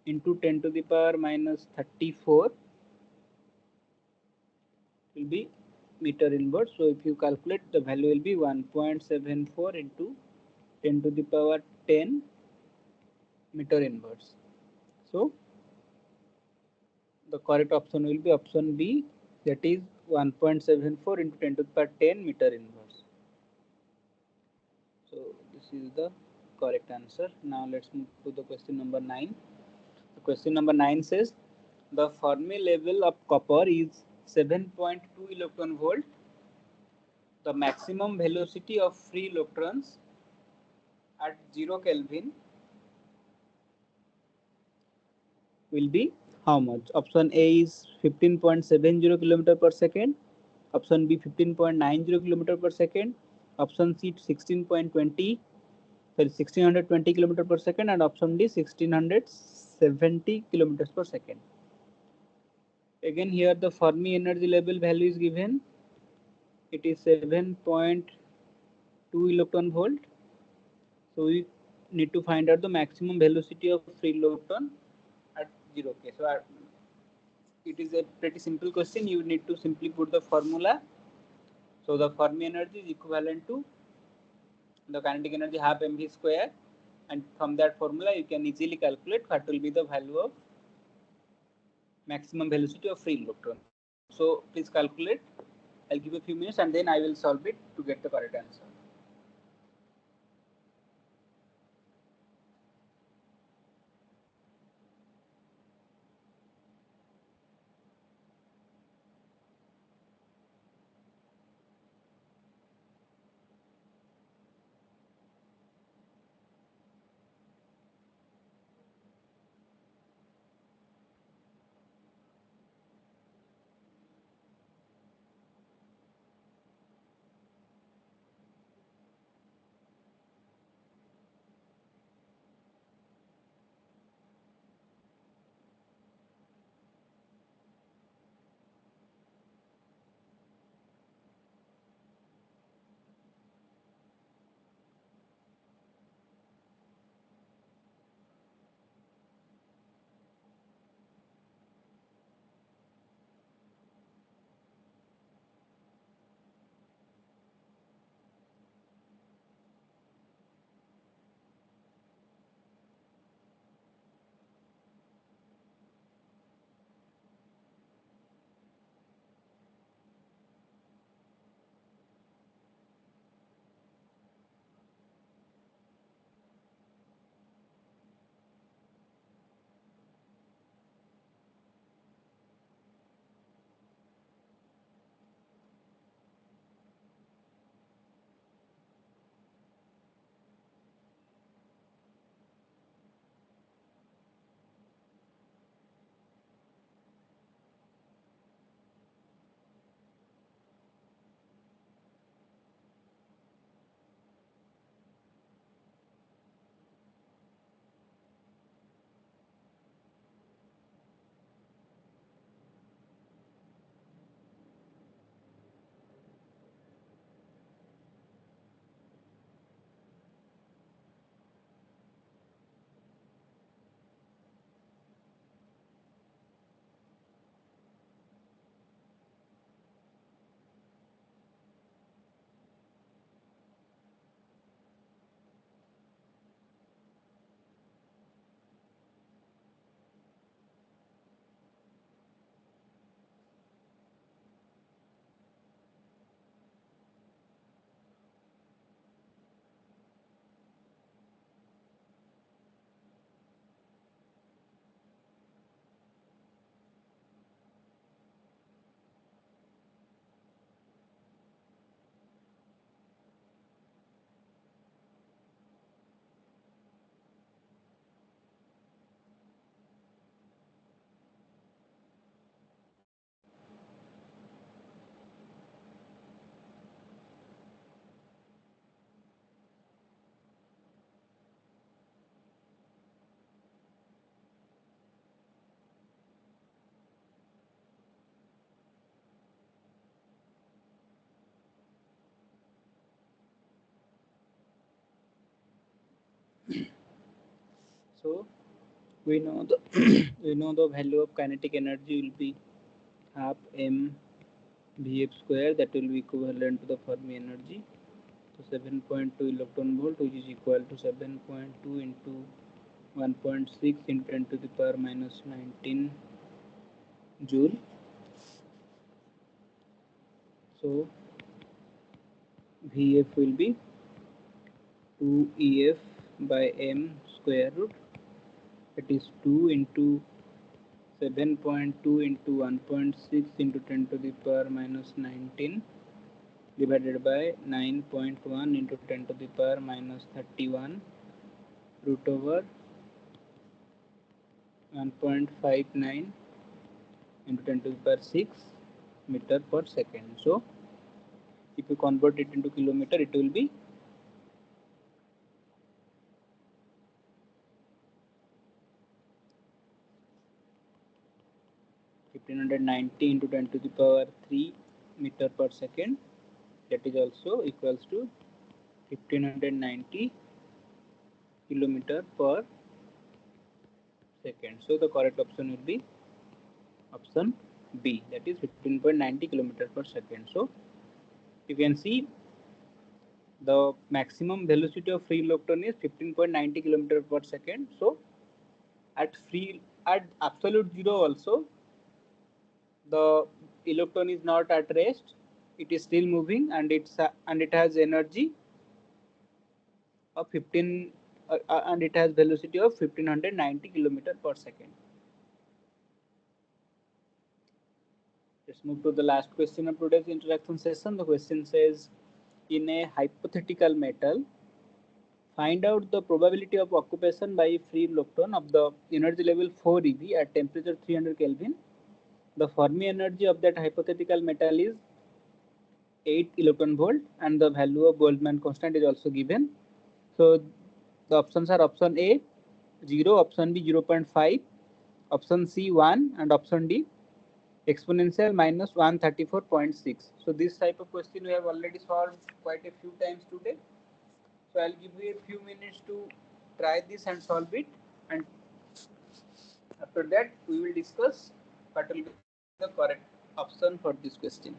into 10 to the power minus 34, will be meter inverse. So if you calculate, the value will be 1.74 into 10 to the power 10 meter inverse. So the correct option will be option B, that is 1.74 into 10 to the power 10 meter inverse. So this is the correct answer. Now let's move to the question number 9. The question number 9 says the Fermi level of copper is 7.2 electron volt. The maximum velocity of free electrons at 0 Kelvin will be how much? Option A is 15.70 km per second. Option B 15.90 km per second. Option C 1620 km per second, and option D 1670 km per second. Again here the Fermi energy level value is given. It is 7.2 electron volt. So we need to find out the maximum velocity of free electron at 0 K. So it is a pretty simple question. You need to simply put the formula. So the Fermi energy is equivalent to the kinetic energy half mv square, and from that formula you can easily calculate what will be the value of maximum velocity of free electron. So please calculate. I'll give a few minutes and then I will solve it to get the correct answer. we know the we know the value of kinetic energy will be half m vf square, that will be equivalent to the Fermi energy. So 7.2 electron volt, which is equal to 7.2 into 1.6 into 10 to the power minus 19 joule. So vf will be 2ef by m square root, that is 2 into 7.2 into 1.6 into 10 to the power minus 19 divided by 9.1 into 10 to the power minus 31 root over 1.59 into 10 to the power 6 meter per second. So if you convert it into kilometer, it will be 1590 into 10 to the power 3 meter per second. That is also equals to 1590 kilometer per second. So the correct option will be option B, that is 15.90 kilometer per second. So you can see the maximum velocity of free electron is 15.90 kilometer per second. So at absolute zero also, the electron is not at rest, it is still moving, and it has energy of 15 and it has velocity of 1590 kilometer per second. Let's move to the last question of today's introduction session. The question says, in a hypothetical metal, find out the probability of occupation by a free electron of the energy level 4 eV at temperature 300 Kelvin. The Fermi energy of that hypothetical metal is 8 electron volt, and the value of Boltzmann constant is also given. So the options are option A 0, option B 0.5, option C 1, and option D exponential minus 134.6. So this type of question we have already solved quite a few times today. So I'll give you a few minutes to try this and solve it, and after that we will discuss what will be the correct option for this question.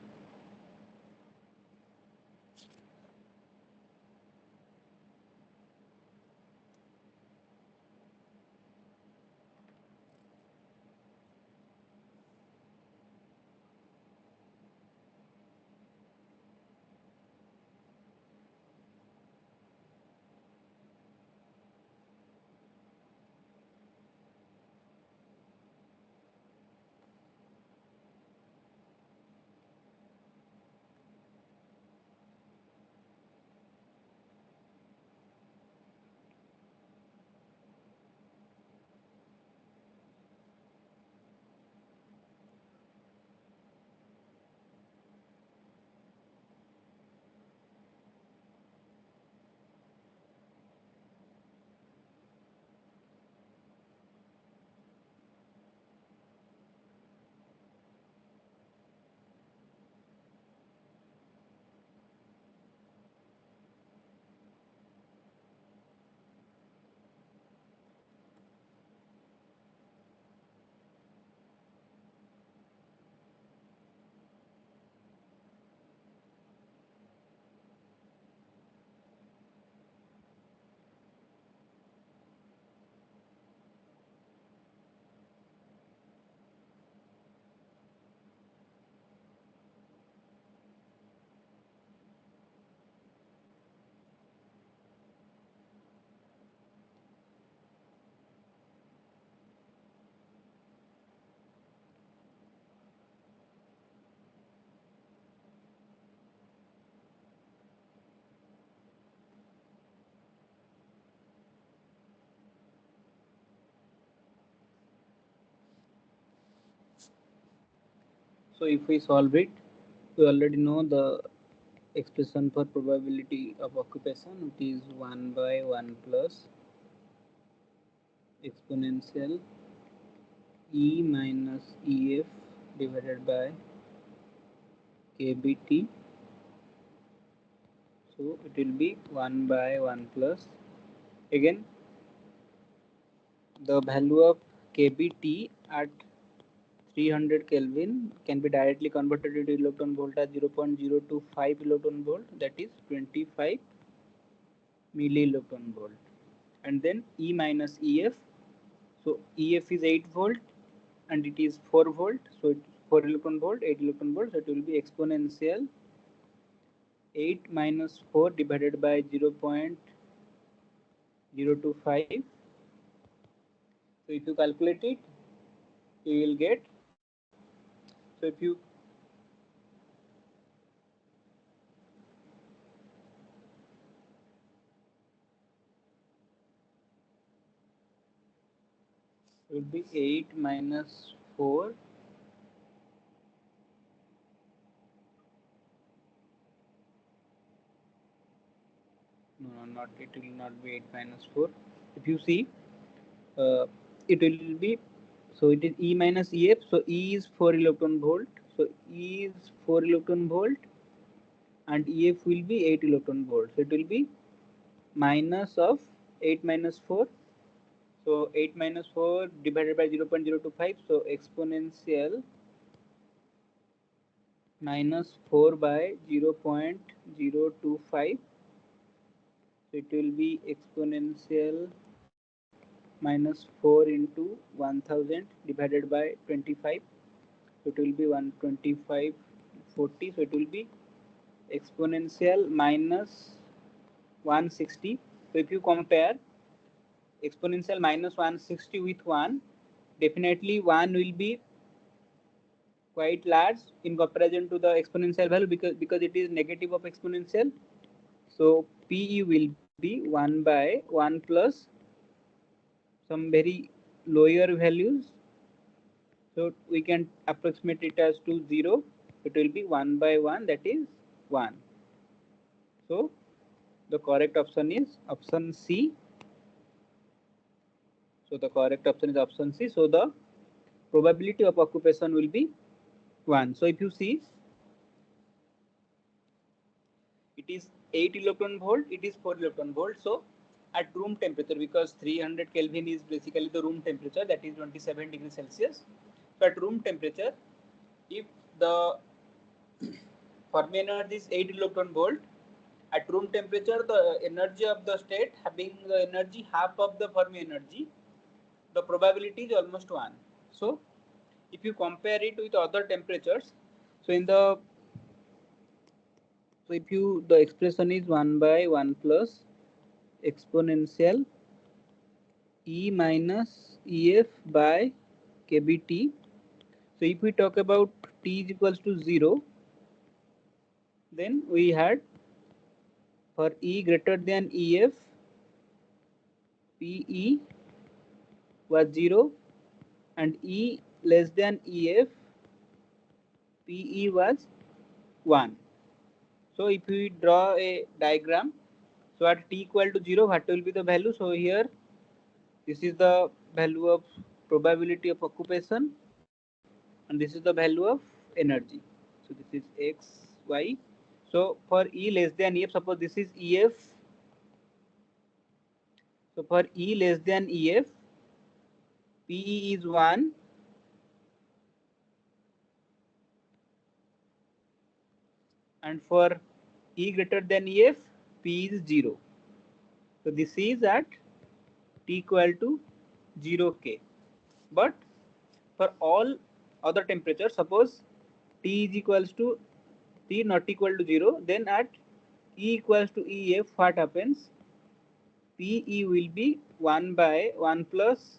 So if we solve it, we already know the expression for probability of occupation. It is 1 by 1 plus exponential E minus EF divided by KBT. So it will be 1 by 1 plus, again The value of kBT at 300 Kelvin can be directly converted into electron volt as 0.025 electron volt, that is 25 milli electron volt. And then E minus EF. So EF is 8 volt and it is 4 volt. So it's 4 electron volt, 8 electron volt. So it will be exponential 8 minus 4 divided by 0.025. So if you calculate it, you will get. So if you will be 8 minus 4. No, not it will not be 8 minus 4. If you see, uh, it will be, so it is E minus EF. So E is 4 electron volt. So E is 4 electron volt and EF will be 8 electron volt. So it will be minus of 8 minus 4. So 8 minus 4 divided by 0.025. So exponential minus 4 by 0.025. So it will be exponential minus 4 into 1000 divided by 25. So it will be 125 40. So it will be exponential minus 160. So if you compare exponential minus 160 with 1, definitely 1 will be quite large in comparison to the exponential value, because it is negative of exponential. So PE will be 1 by 1 plus some very lower values. So we can approximate it as to 0. It will be 1 by 1, that is 1. So the correct option is option C. So the correct option is option C. So the probability of occupation will be 1. So if you see, it is 8 electron volt, it is 4 electron volt. So at room temperature, because 300 Kelvin is basically the room temperature, that is 27 degrees Celsius. So at room temperature, if the Fermi energy is 8 electron volt, at room temperature, the energy of the state having the energy half of the Fermi energy, the probability is almost 1. So if you compare it with other temperatures, so in the, so if you, the expression is 1 by 1 plus exponential E minus EF by kBT. So if we talk about T is equals to 0, then we had for E greater than EF, PE was 0, and E less than EF, PE was 1. So if we draw a diagram, so at T equal to 0, what will be the value? So here, this is the value of probability of occupation, and this is the value of energy. So this is X, Y. So for E less than EF, suppose this is EF. So for E less than EF, PE is 1, and for E greater than EF, P is 0. So this is at T equal to 0 K. But for all other temperatures, suppose T is equals to T not equal to 0, then at E equals to EF, what happens? PE will be 1 by 1 plus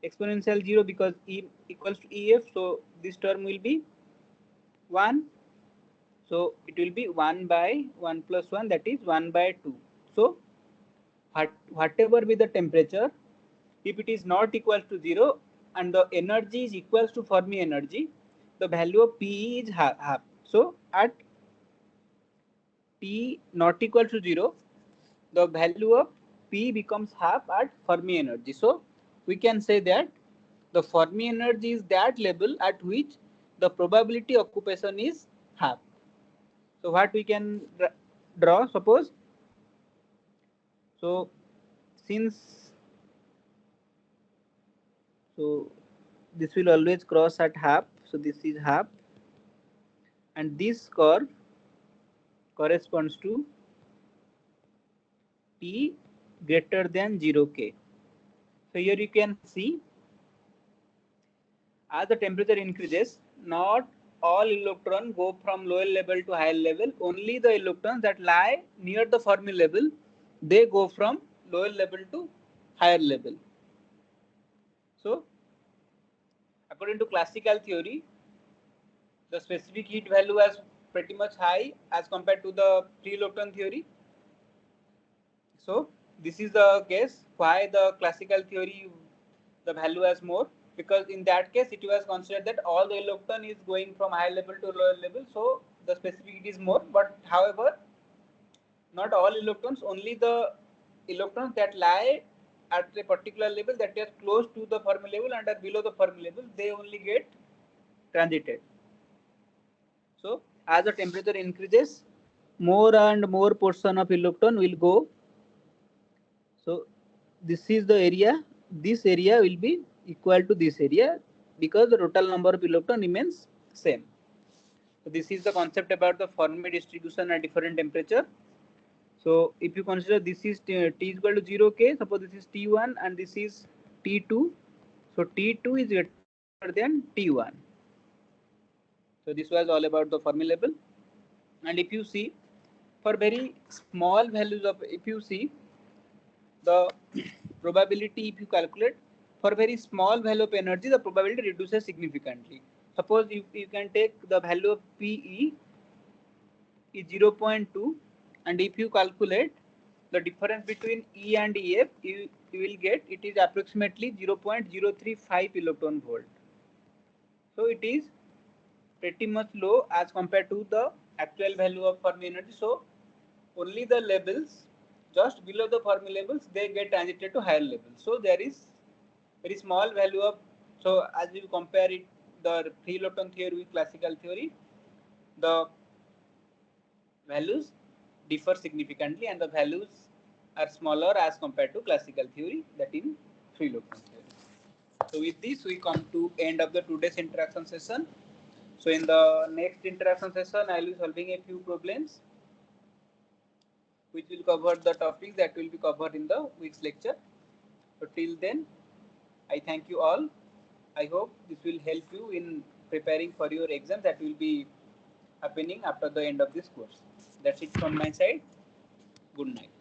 exponential 0, because E equals to EF, so this term will be 1. So it will be 1 by 1 plus 1, that is 1 by 2. So whatever be the temperature, if it is not equal to 0 and the energy is equals to Fermi energy, the value of PE is half. So at T not equal to 0, the value of P becomes half at Fermi energy. So we can say that the Fermi energy is that level at which the probability occupation is half. So what we can draw, suppose, so since So this will always cross at half. So this is half, and this curve corresponds to T greater than 0K. So here you can see, as the temperature increases, not all electrons go from lower level to higher level. Only the electrons that lie near the Fermi level, they go from lower level to higher level. So according to classical theory, the specific heat value is pretty much high as compared to the free electron theory. So this is the case why the classical theory the value is more, because in that case it was considered that all the electron is going from higher level to lower level, so the specific heat is more. But however, not all electrons, only the electrons that lie at a particular level that is close to the Fermi level and are below the Fermi level, they only get transited. So as the temperature increases, more and more portion of electron will go. So this is the area. This area will be equal to this area because the total number of electron remains same. So this is the concept about the Fermi distribution at different temperature. So if you consider this is T is equal to 0K, suppose this is T1 and this is T2. So T2 is greater than T1. So this was all about the Fermi level. And if you see, for very small values of, if you see the probability, if you calculate for very small value of energy, the probability reduces significantly. Suppose you can take the value of PE is 0.2, and if you calculate the difference between E and EF, you will get it is approximately 0.035 electron volt. So it is pretty much low as compared to the actual value of Fermi energy. So only the levels just below the Fermi levels, they get transited to higher levels. So there is very small value of, so as you compare it, the free electron theory with classical theory, the values differ significantly and the values are smaller as compared to classical theory, that in free electron theory. So with this we come to end of the today's interaction session. So in the next interaction session I will be solving a few problems which will cover the topics that will be covered in the week's lecture. So till then, I thank you all. I hope this will help you in preparing for your exam that will be happening after the end of this course. That's it from my side. Good night.